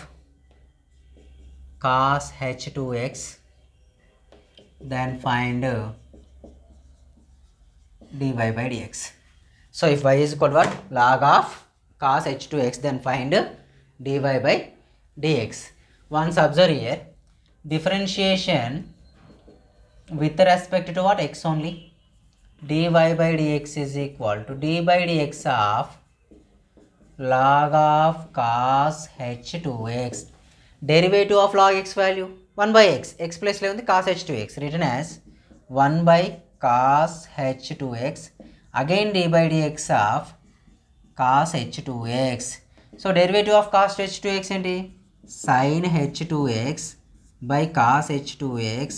S1: cos h2x, then find dy by dx. So if y is equal to what? Log of cos h2x, then find dy by dx. Once observe here, differentiation with respect to what? X only. dy by dx is equal to d by dx of log of cos h2x. Derivative of log x value 1 by x. X place le undi cos h2x, written as 1 by cos h2x. Again d by dx of cos h2x. So derivative of cos h2x enti? Sin h2x by cos h2x.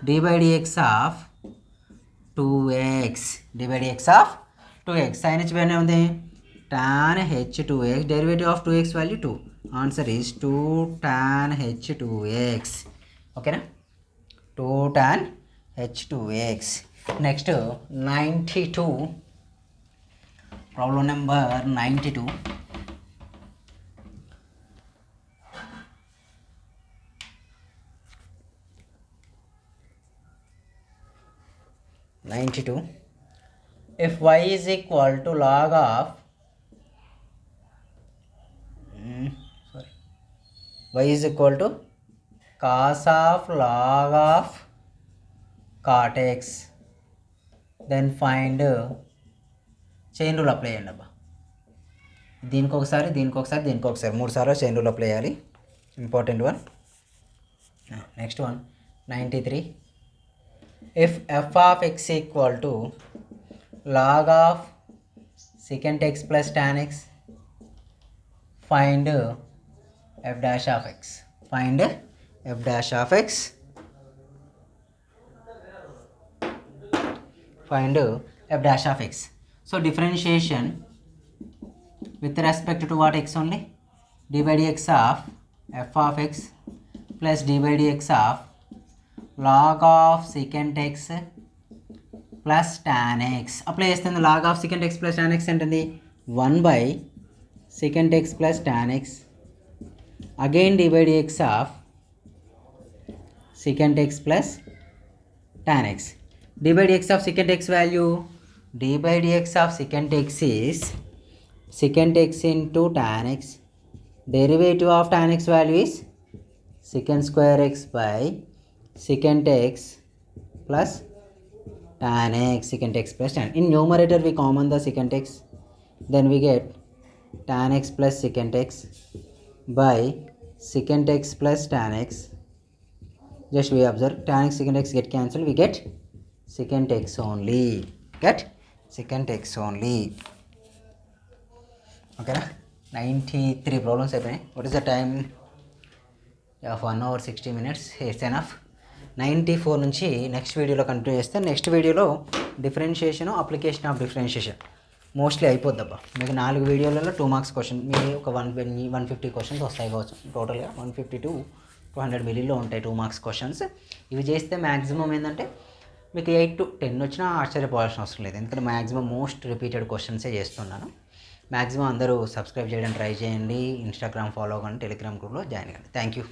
S1: d by dx of 2x. d by dx of 2x. Sin h value undi tan h2x. Derivative of 2x value 2. Answer is 2 tan h2x. Okay na? 2 tan h2x. Next 92. Problem number 92. If y is equal to log of y is equal to cos of log of cot x, then find chain rule apply చేయండి అబ్బా. దీనికి ఒకసారి 3 సార్లు chain rule apply చేయాలి. Important one. Next one 93. If F of x equal to log of secant x plus tan x, find f dash of x. Find f dash of x. Find f dash of x. So differentiation with respect to what? X only. d by dx of f of x plus d by dx of log of secant x plus tan x. Apply చేస్తుంది. log of secant x plus tan x ఏంటండి? 1 by secant x plus tan x. Again d by dx of secant x plus tan x. d by dx of secant x value, d by dx of secant x is secant x into tan x. Derivative of tan x value is secant square x by secant x plus tan x. Secant x plus tan. In numerator we common the secant x, then we get tan x plus secant x by secant x plus tan x. Just we observe tan x secant x get cancelled, we get secant x only. Get secant x only. Okay na? 93 problems అయిపోయినాయి. What is the time of 1 hour 60 minutes? It's enough. 94 నుంచి next వీడియోలో continue చేస్తే, next వీడియోలో differentiation, application of differentiation mostly అయిపోద్దబ్బా. మీకు 4 వీడియోలలో 2 marks question, మీరు ఒక 150 క్వశ్చన్స్ వస్తాయి కావచ్చు. టోటల్గా 150 to 200 మిలీలో ఉంటాయి 2 మార్క్స్ క్వశ్చన్స్. ఇవి చేస్తే మ్యాక్సిమం ఏంటంటే మీకు 8 to 10 వచ్చినా ఆశ్చర్యపోవాల్సిన అవసరం లేదు. ఎందుకంటే మ్యాక్సిమం మోస్ట్ రిపీటెడ్ క్వశ్చన్సే చేస్తున్నాను. మ్యాక్సిమం అందరూ సబ్స్క్రైబ్ చేయడం ట్రై చేయండి. ఇన్స్టాగ్రామ్ ఫాలో అవ్వండి, టెలిగ్రామ్ గ్రూప్లో జాయిన్ అవ్వండి. Thank you.